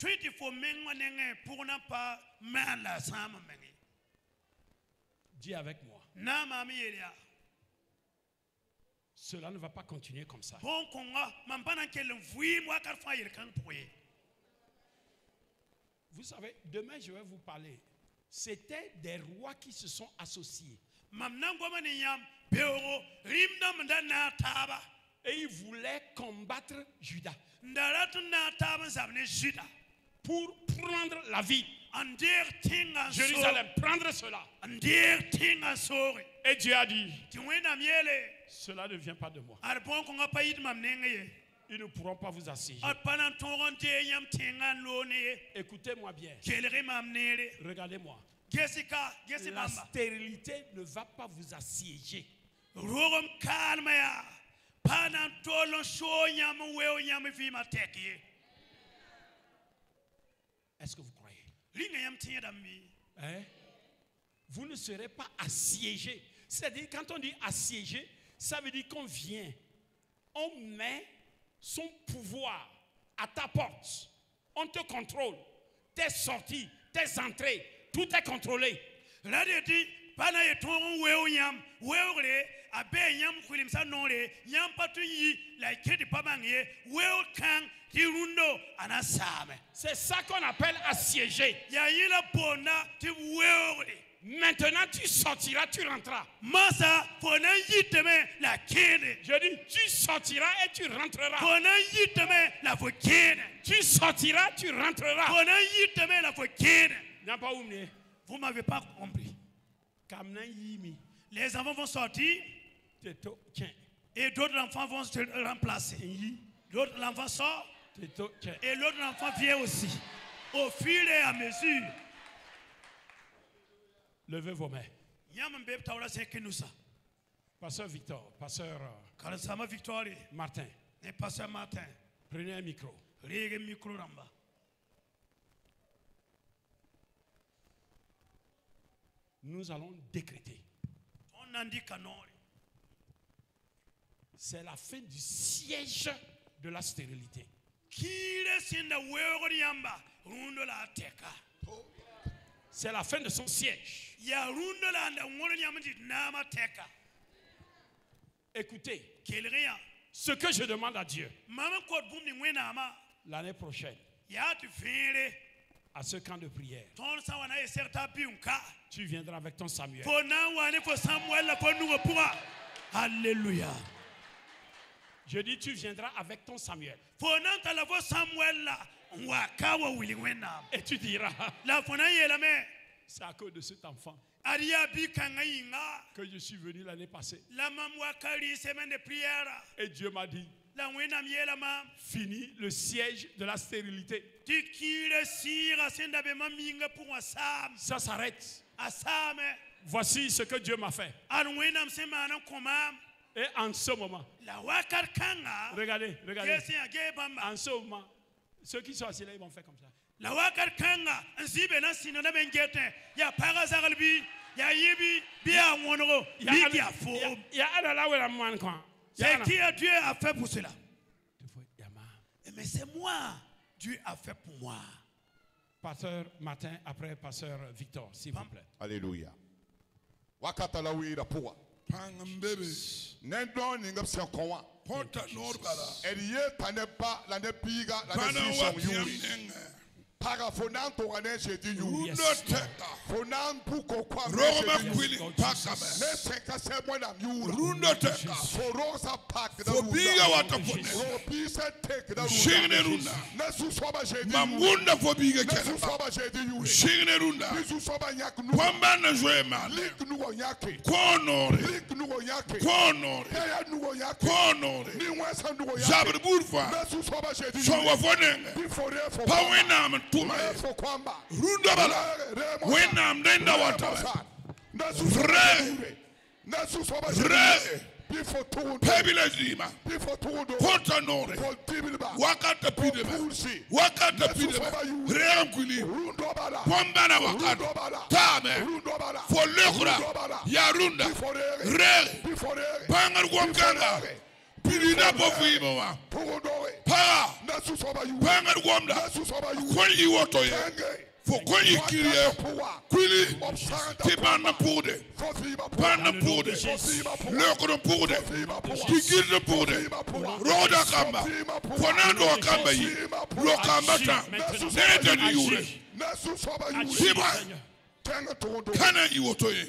Dis avec moi. Cela ne va pas continuer comme ça. Vous savez, demain je vais vous parler. C'était des rois qui se sont associés. Et ils voulaient combattre Juda. Pour prendre la ville. Jérusalem, prendre cela. Et Dieu a dit, cela ne vient pas de moi. Ils ne pourront pas vous assiéger. Écoutez-moi bien. Regardez-moi. La stérilité ne va pas vous assiéger. Est-ce que vous croyez? Hein? Vous ne serez pas assiégé. C'est-à-dire, quand on dit assiégé, ça veut dire qu'on vient. On met son pouvoir à ta porte. On te contrôle. Tes sorties, tes entrées, tout est contrôlé. Pana eton weo yam weore abe yam kulimsa nore yam patu yi la kedi pamangye weo kan kirundo anasame. C'est ça qu'on appelle assiéger. Ya yila bona ti weore. Maintenant tu sortiras, tu rentreras. Masa fona yiteme la kede. Je dis tu sortiras et tu rentreras. Fona yiteme la fokede. Tu sortiras, tu rentreras. Fona yiteme la fokede. N'a pas oublié. Vous m'avez pas compris. Les enfants vont sortir et d'autres enfants vont se remplacer. L'autre enfant sort et l'autre enfant vient aussi. Au fur et à mesure. Levez vos mains. Pasteur Victor, Pasteur Martin. Prenez un micro. Nous allons décréter. C'est la fin du siège de la stérilité. C'est la fin de son siège. Écoutez, ce que je demande à Dieu, l'année prochaine, à ce camp de prière, tu viendras avec ton Samuel. Alléluia. Je dis tu viendras avec ton Samuel. Et tu diras, c'est à cause de cet enfant que je suis venu l'année passée. Et Dieu m'a dit, fini le siège de la stérilité. Ça s'arrête. Voici ce que Dieu m'a fait. Et en ce moment, regardez, en ce moment, ceux qui sont assis là, ils vont faire comme ça. Il y a un là où la moine quoi. C'est qui Dieu a fait pour cela. Mais c'est moi. Dieu a fait pour moi. Pasteur Martin, après Pasteur Victor, s'il vous plaît. Alléluia. Wakatalawi la poa. Nendo ninga psiakowa. Eliye tanepa la nepiga la nesishon. Parafonan to ane shedi yu. Fonan puko kwa Roma kwili pakame. Ne senka se mwana miura. Rundo teka. Forosa pak da Fobiga watapone. Robisa take da Shingene runda. Nesu soba shedi. Mamunda fobiga kela. Nesu soba shedi yu. Shingene runda. Nesu soba nyak nu. Kwamba na joema. Lik nu nyake. Konore. Lik nu nyake. Konore. Kaya nu nyake. Konore. Ni wasa nu nyake. Jabre burfa. Nesu soba shedi. So wafonenge. Before for. Pawena mtuma. For kwamba. Runda bala. Wena mdenda wata. Vrai. Vrai. Pebile zima. Kota nore. Wakata pidebe. Wakata pidebe. Reankwili. Kwambana wakata. Tame. Folekura. Yarunda. Re. Pangar kwamkanga. Pidina pofuimo wa. Pa. Pangar kwamda. Kwali wotoye. Pourquoi il crie? Quili, Tibana Poude, Pana Poude, Locro Poude, Kikil Poude, Roda Kamba, Ponando Kambayi, Locambata, Neta Yure, Tiba, Kana Iwotoye.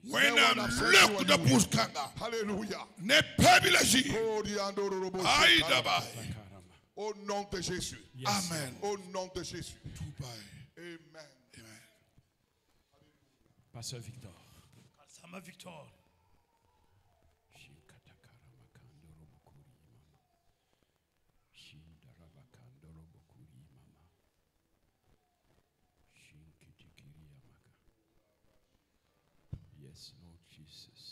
When I'm look the Puskanga, hallelujah, Ne Pabilashi, Aïdaba. Au nom de Jésus. Yes. Amen. Au nom de Jésus. Amen. Amen. Pasteur Victor. Sama Victor. Yes, Lord Jesus.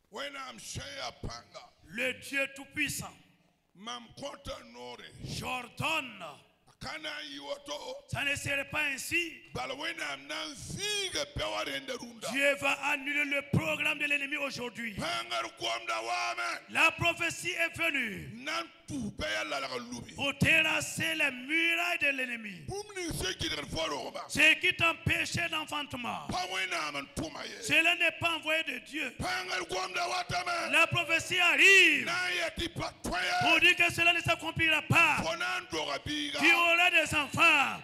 When I'm Shea Panga, le Dieu Tout-Puissant, Mam Kota Nore, j'ordonne Ça ne serait pas ainsi. Dieu va annuler le programme de l'ennemi aujourd'hui. La prophétie est venue pour terrasser les murailles de l'ennemi. Ce qui t'empêchait d'enfantement, cela n'est pas envoyé de Dieu. La prophétie arrive pour dire que cela ne s'accomplira pas. Tu auras des enfants.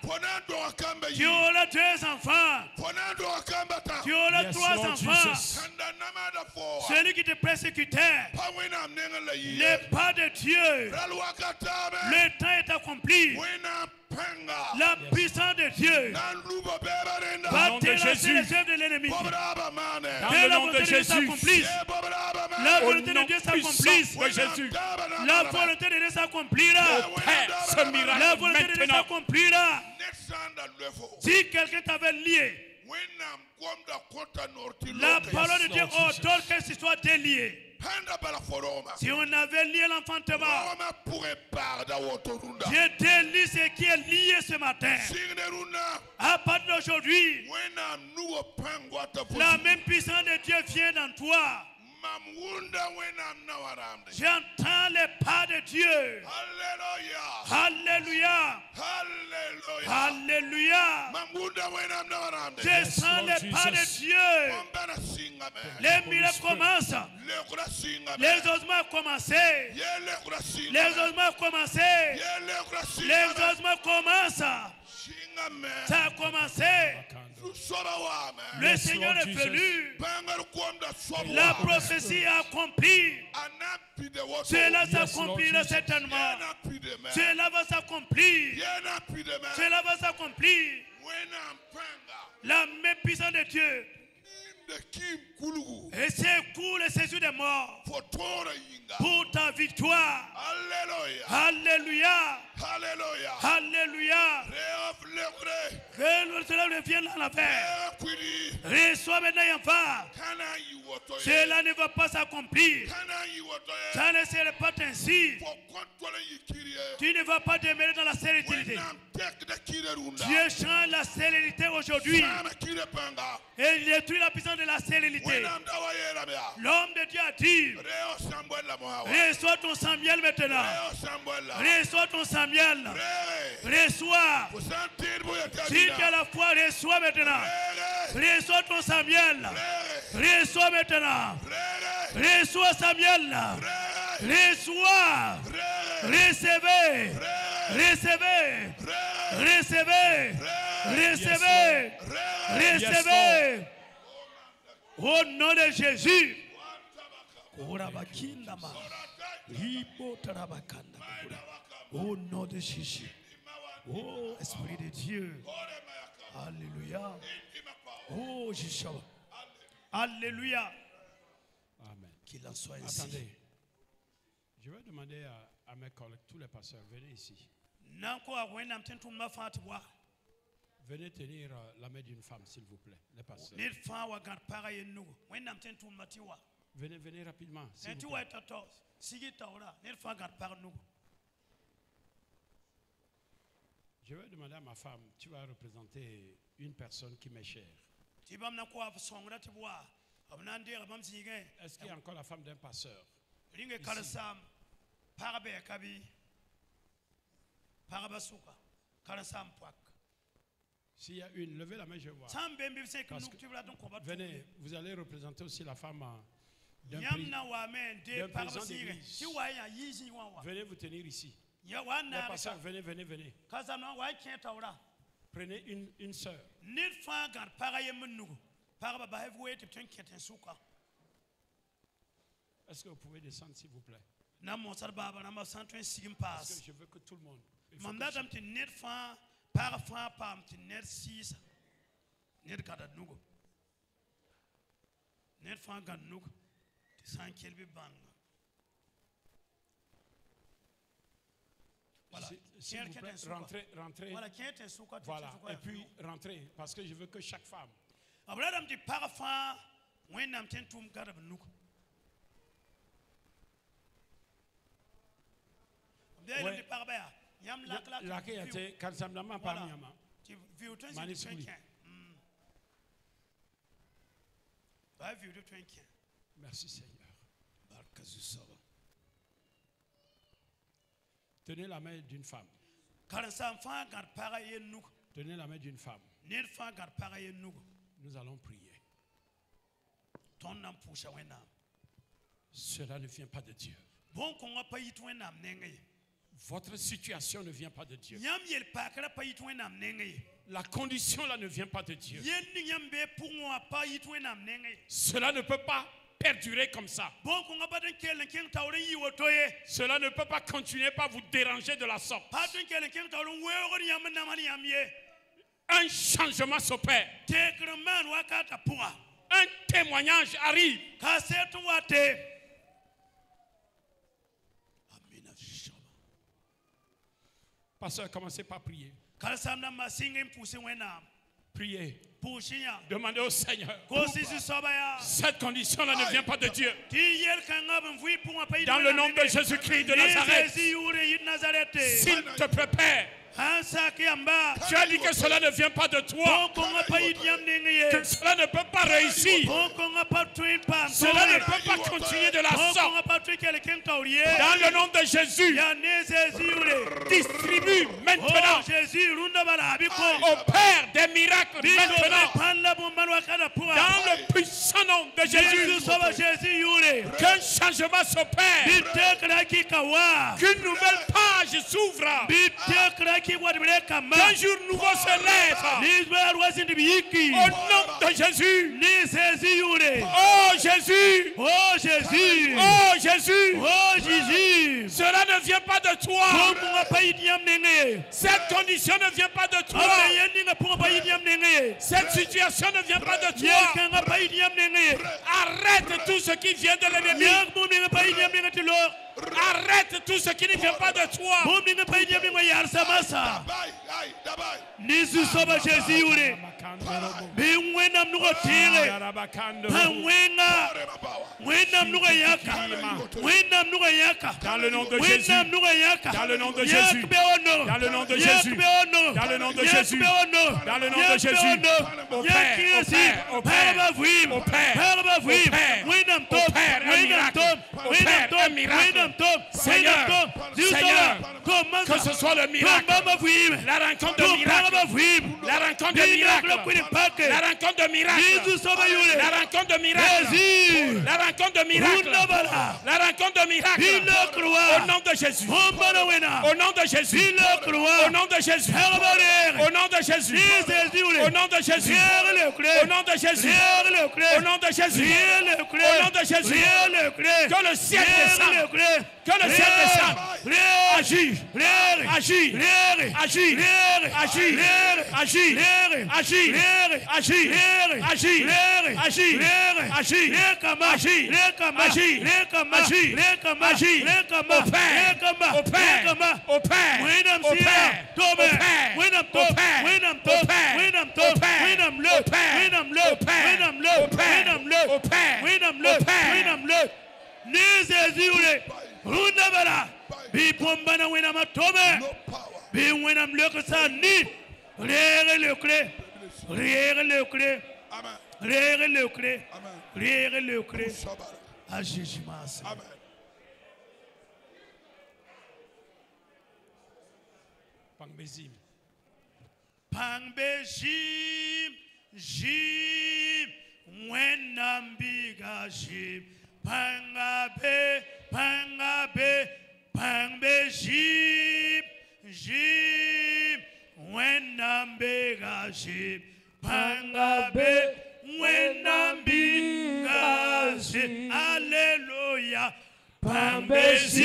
Tu auras 2 enfants. Tu auras 3 enfants. Celui qui te persécutait n'est pas de Dieu. Le temps est accompli. La puissance de Dieu va terrasser les œuvres de l'ennemi. Que la volonté de Dieu s'accomplisse. La volonté de Dieu s'accomplisse. La volonté de Dieu s'accomplira. La volonté de Dieu s'accomplira. Si quelqu'un t'avait lié, la parole de Dieu ordonne que ce soit délié. Si on avait lié l'enfantement, Dieu délie ce qui est lié ce matin. À partir d'aujourd'hui, la même puissance de Dieu vient dans toi. J'entends les pas de Dieu. Alléluia. Alléluia. Je sens les pas de Dieu. Les miracles commencent. Les ossements commencent. Les ossements commencent. Les ossements commencent. Ça a commencé. Le Seigneur est venu. La prophétie est accomplie. Cela s'accomplira certainement. Cela va s'accomplir. Cela va s'accomplir. La même puissance de Dieu. Et c'est cool et c'est sur des morts pour ta victoire. Alléluia. Alléluia. Que cela revienne à la paix. Reçois maintenant et enfin. Cela ne va pas s'accomplir. Ça ne sera pas ainsi. Tu ne vas pas demeurer dans la sérénité. Dieu change la sérénité aujourd'hui. Et il détruit la puissance de la sérénité. L'homme de Dieu a dit: reçois ton Samuel maintenant. Reçois ton Samuel. Reçois. Si tu as la foi, reçois maintenant. Reçois ton Samuel. Reçois maintenant. Reçois Samuel. Reçois. Recevez. Recevez. Recevez. Recevez. Recevez. Au nom de Jésus. Au nom de Jésus. Oh, Esprit de Dieu. Alléluia. Oh, Jésus. Alléluia. Amen. Qu'il en soit ainsi. Attendez. Je vais demander à mes collègues, tous les pasteurs, venez ici. Venez tenir la main d'une femme, s'il vous plaît, les pasteurs. Venez rapidement, s'il vous plaît. Je vais demander à ma femme, tu vas représenter une personne qui m'est chère. Est-ce qu'il y a encore la femme d'un pasteur? S'il y a une, levez la main, je vois. Venez, vous allez représenter aussi la femme d'un président d'église. Venez vous tenir ici. Les pasteurs, venez. Prenez une sœur. Est-ce que vous pouvez descendre, s'il vous plaît? Parce que je veux que tout le monde. Voilà. S'il vous plaît, rentrez. Voilà. Et puis rentrez, parce que je veux que chaque femme. Ouais. Merci Seigneur. Tenez la main d'une femme. Tenez la main d'une femme. Nous allons prier. Cela ne vient pas de Dieu. Votre situation ne vient pas de Dieu. La condition là ne vient pas de Dieu. Cela ne peut pas perdurer comme ça. Cela ne peut pas continuer par vous déranger de la sorte. Un changement s'opère. Un témoignage arrive. Pasteur, commencez par prier. Priez. Demandez au Seigneur. Cette condition-là ne vient pas de Dieu. Dans le nom de Jésus-Christ de Nazareth. S'il te prépare. Tu as dit que cela ne vient pas de toi. Que cela ne peut pas réussir. Cela ne peut pas continuer de la sorte. Dans le nom de Jésus, distribue maintenant. Opère des miracles maintenant. Dans le puissant nom de Jésus. Qu'un changement s'opère. Qu'une nouvelle page s'ouvre. Qu'un jour nouveau se lève. Au nom de Jésus. Oh Jésus. Oh Jésus. Oh Jésus. Oh Jésus. Cela ne vient pas de toi. Cette condition ne vient pas de toi. Cette situation ne vient pas de toi. Arrête tout ce qui vient de l'ennemi. Arrête tout ce qui ne vient pas de toi. Nizusoba Jésus yule bimwena mnugotire pamwenga mwena mnugayaka mwena mnugayaka dans le nom de Jésus dans le nom de Jésus dans le nom de Jésus dans le nom de Jésus dans le nom de Jésus au Père au Père au Père un miracle Seigneur que ce soit le miracle la rencontre de miracle la rencontre de miracle la rencontre de miracle la rencontre de miracle la rencontre de miracle la rencontre de miracle au nom de Jésus au nom de Jésus au nom de Jésus au nom de Jésus au nom de Jésus au nom de Jésus au nom de Jésus au nom de Jésus que le ciel descende que le ciel descende agis agis agis agis agis agis agis agis agis agis au Père au Père au Père Pangbezim, Jim, Wenambiga Jim, Pangabe, Pangabe, Pangbezim, Jim, Wenambiga Jim, Pangabe, Wenambiga Jim, Alléluia, Pangbezim,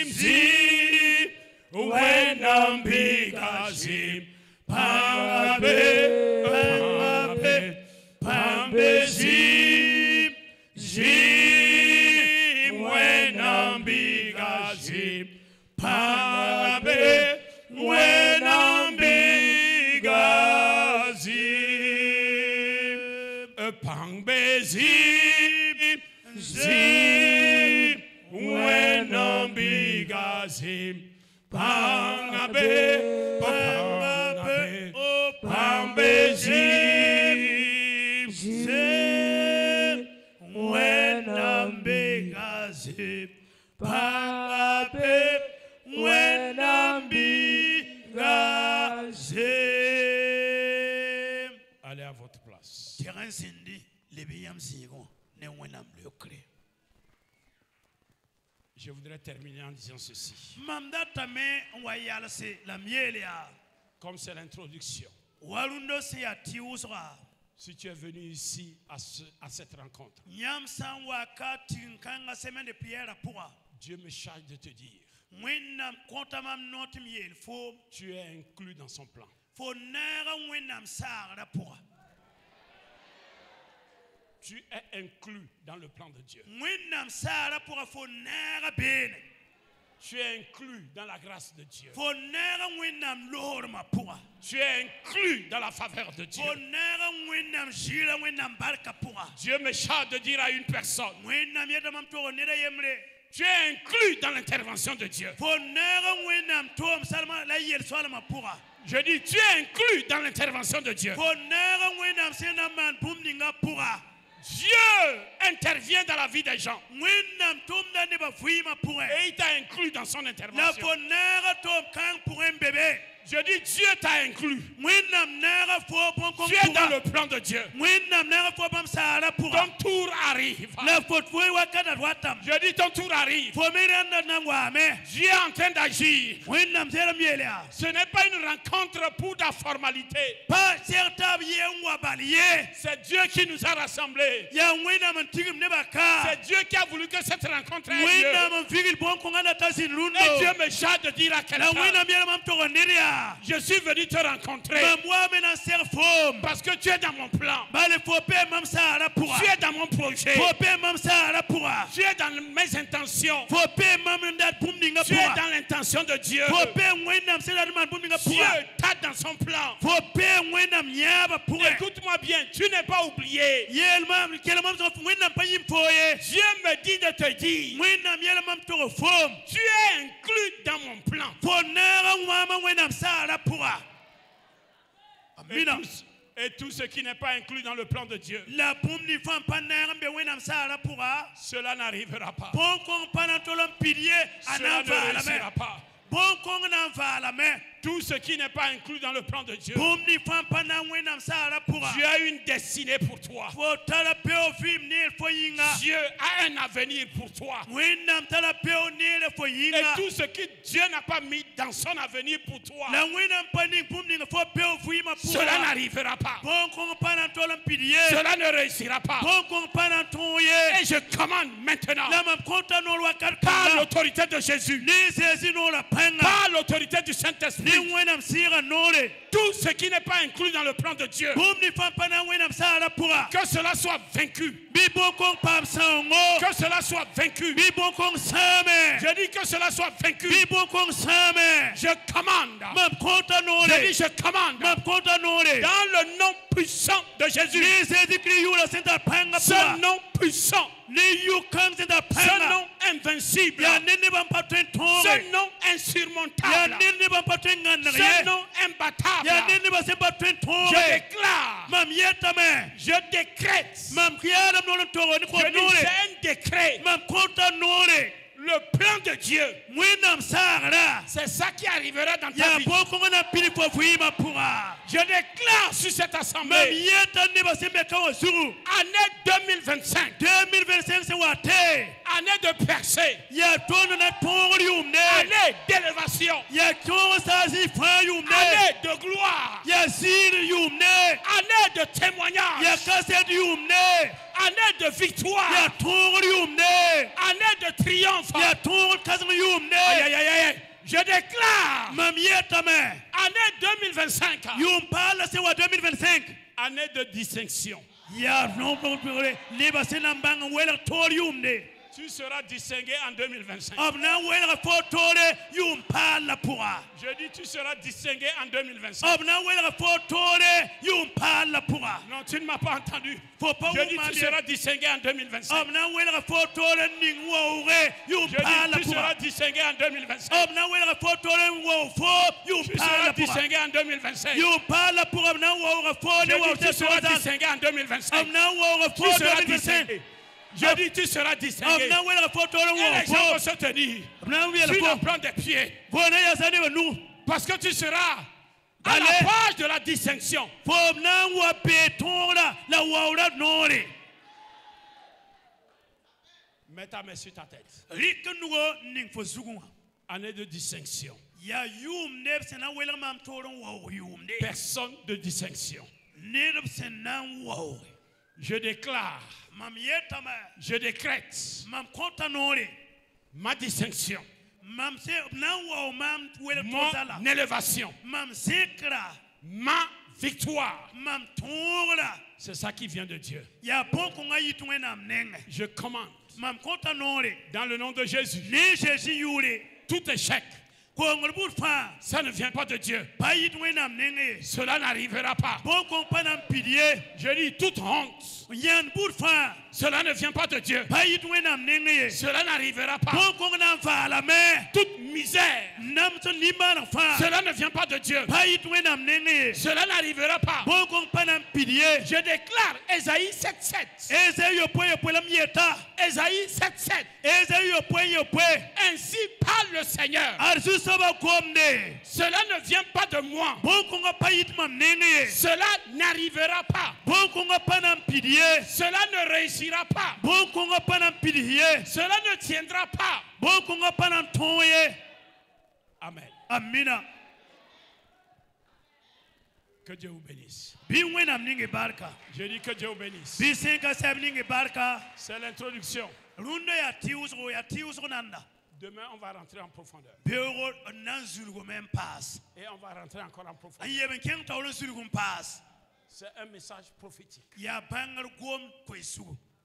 Jim, Wenambiga Jim, Pangabe, Pangabe, Pangbezim, Jim, Wenambiga Jim, Pangabe, Wenambiga Jim, Pangbezim, Jim, Wenambiga Jim, Pangabe, Allez à votre place. Je voudrais terminer en disant ceci. Comme c'est l'introduction. Si tu es venu ici à cette rencontre, Dieu me charge de te dire, tu es inclus dans son plan. Tu es inclus dans le plan de Dieu. Tu es inclus dans la grâce de Dieu. Tu es inclus dans la faveur de Dieu. Dieu me charge de dire à une personne, tu es inclus dans l'intervention de Dieu. Je dis, tu es inclus dans l'intervention de Dieu. Dieu intervient dans la vie des gens. Et il t'a inclus dans son intervention. Je dis, Dieu t'a inclus. Tu es dans le plan de Dieu. Ton tour arrive. Je dis, ton tour arrive. Dieu est en train d'agir. Ce n'est pas une rencontre pour la formalité. C'est Dieu qui nous a rassemblés. C'est Dieu qui a voulu que cette rencontre ait lieu. Et Dieu me charge de dire à quelqu'un, je suis venu te rencontrer parce que tu es dans mon plan. Tu es dans mon projet. Tu es dans mes intentions. Tu es dans l'intention de Dieu. Dieu t'a dans son plan. Écoute-moi bien, tu n'es pas oublié. Dieu me dit de te dire, tu es inclus dans mon plan. Et tout ce qui n'est pas inclus dans le plan de Dieu, cela n'arrivera pas. Cela ne réussira pas. Tout ce qui n'est pas inclus dans le plan de Dieu, Dieu a une destinée pour toi. Dieu a un avenir pour toi. Et tout ce que Dieu n'a pas mis dans son avenir pour toi, cela n'arrivera pas. Cela ne réussira pas. Et je commande maintenant, par l'autorité de Jésus, par l'autorité du Saint-Esprit, tout ce qui n'est pas inclus dans le plan de Dieu, que cela soit vaincu. Que cela soit vaincu. Je dis que cela soit vaincu. Je commande. Je dis je commande. Dans le nom puissant de Jésus. Ce nom puissant. Ce nom invincible. Ce nom insurmontable. Ce nom imbattable. Je déclare. Je dis c'est un décret. Le plan de Dieu, c'est ça qui arrivera dans ta vie. Je déclare sur cette assemblée, année 2025, année de percée, année d'élévation, année de gloire, année de témoignage, année de victoire, année de triomphe. Aïe, aïe, aïe. Je déclare année 2025, année de distinction. Tu seras distingué en 2025. Je dis tu seras distingué en 2025. Non, tu ne m'as pas entendu. Je dis tu seras distingué en 2025. Je dis tu seras distingué en 2025. Tu seras distingué en 2025. Je dis tu seras distingué en 2025. Tu seras distingué. Je dis tu seras distingué. Et les gens vont se tenir sur le plan des pieds. Parce que tu seras à la page de la distinction. Mets ta main sur ta tête. Année de distinction. Personne de distinction. Je déclare, je décrète ma distinction, mon élévation, ma victoire. C'est ça qui vient de Dieu. Je commande dans le nom de Jésus. Tout échec, ça ne vient pas de Dieu. Cela n'arrivera pas. Je dis toute honte, cela ne vient pas de Dieu. Cela n'arrivera pas. Toute misère, cela ne vient pas de Dieu. Cela n'arrivera pas. Je déclare Ésaïe 7.7. Ésaïe 7.7. Ainsi parle le Seigneur. Cela ne vient pas de moi. Cela n'arrivera pas. Cela ne réussira pas. Cela ne tiendra pas. Amen. Amina. Que Dieu vous bénisse. Je dis que Dieu vous bénisse. C'est l'introduction. Demain, on va rentrer en profondeur. Et on va rentrer encore en profondeur. C'est un message prophétique.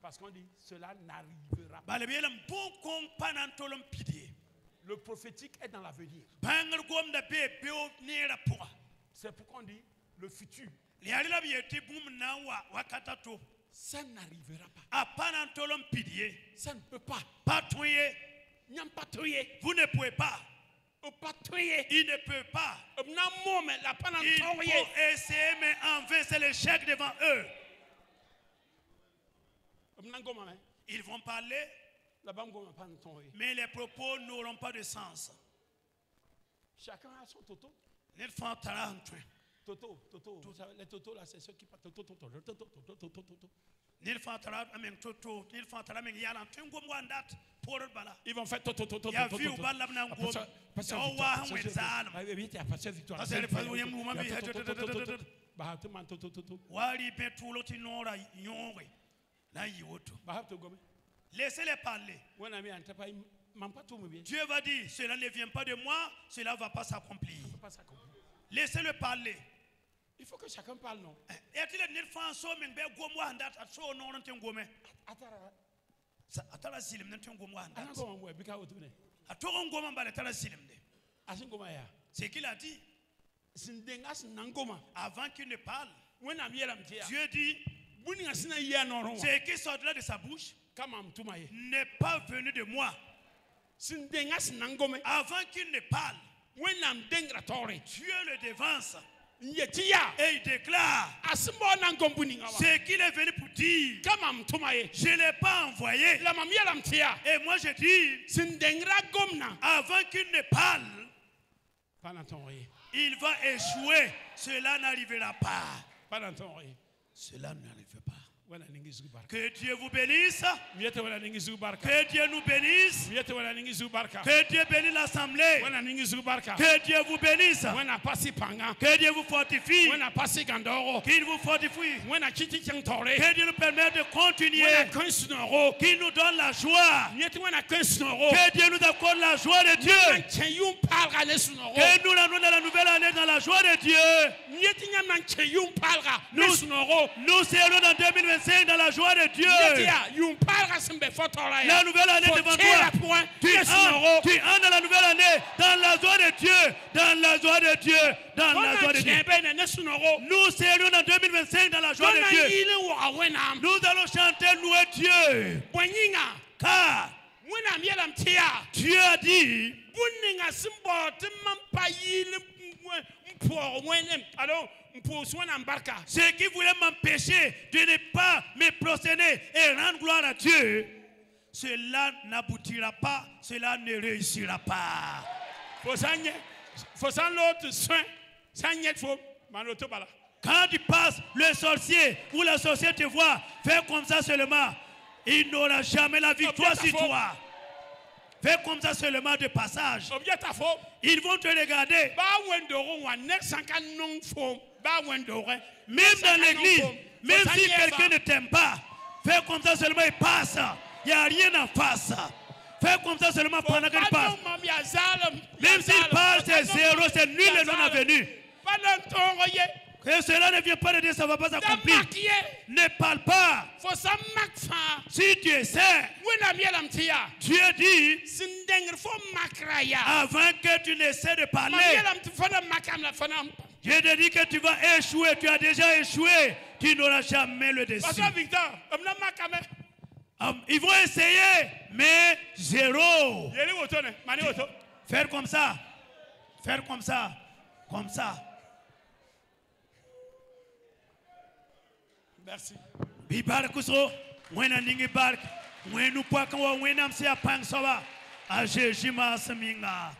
Parce qu'on dit, cela n'arrivera pas. Le prophétique est dans l'avenir. C'est pourquoi on dit, le futur. Ça n'arrivera pas. Ça ne peut pas. Vous ne pouvez pas. Il ne peut pas. Il faut essayer, mais en vain, c'est l'échec devant eux. Ils vont parler, mais les propos n'auront pas de sens. Chacun a son toto. Toto, les totos là, c'est ceux qui parlent. Ils vont faire toto. Laissez-les parler. Dieu va dire, cela ne vient pas de moi, cela ne va pas s'accomplir. Laissez-le parler. Il faut que chacun parle, non? C'est qu'il a dit. Avant qu'il ne parle, Dieu dit, ce qui sort de sa bouche n'est pas venu de moi. Avant qu'il ne parle, Dieu le devance. Et il déclare ce qu'il est venu pour dire. Je ne l'ai pas envoyé. Et moi je dis, avant qu'il ne parle, il va échouer. Cela n'arrivera pas. Cela n'arrivera pas. Que Dieu vous bénisse. Que Dieu nous bénisse. Que Dieu bénisse l'assemblée. Que Dieu vous bénisse. Que Dieu vous fortifie. Qu'il vous fortifie. Que Dieu nous permette de continuer. Qu'il nous donne la joie. Que Dieu nous accorde la joie de Dieu. Que nous l'avons dans la nouvelle année dans la joie de Dieu. Nous serons dans 2025. 2025 dans la joie de Dieu. La nouvelle année devant toi. Tu entres dans la nouvelle année dans la joie de Dieu. Dans la joie de Dieu. Dans la joie de Dieu. Nous serons en 2025 dans la joie de Dieu. Nous allons chanter louer Dieu. Car Dieu a dit ce qui voulait m'empêcher de ne pas me prosterner et rendre gloire à Dieu, cela n'aboutira pas, cela ne réussira pas. Quand tu passes, le sorcier ou la sorcière te voit faire comme ça seulement, il n'aura jamais la victoire sur toi. Fais comme ça seulement de passage. Ils vont te regarder. Même dans l'église, même si quelqu'un ne t'aime pas, fais comme ça seulement il passe. Il n'y a rien en face. Fais comme ça seulement pendant qu'il passe. Même s'il parle, c'est zéro, c'est nul et non avenu. Que cela ne vient pas de Dieu, ça ne va pas s'accomplir. Ne parle pas. Si tu essaies, Dieu dit, avant que tu n'essaies de parler, Dieu te dit que tu vas échouer. Tu as déjà échoué. Tu n'auras jamais le dessus. Ils vont essayer, mais zéro. Faire comme ça. Faire comme ça. Comme ça. Merci. Bibark kuso, wena ningi bark, wenu paka wa wena msia pang sawa, aje jima seminga.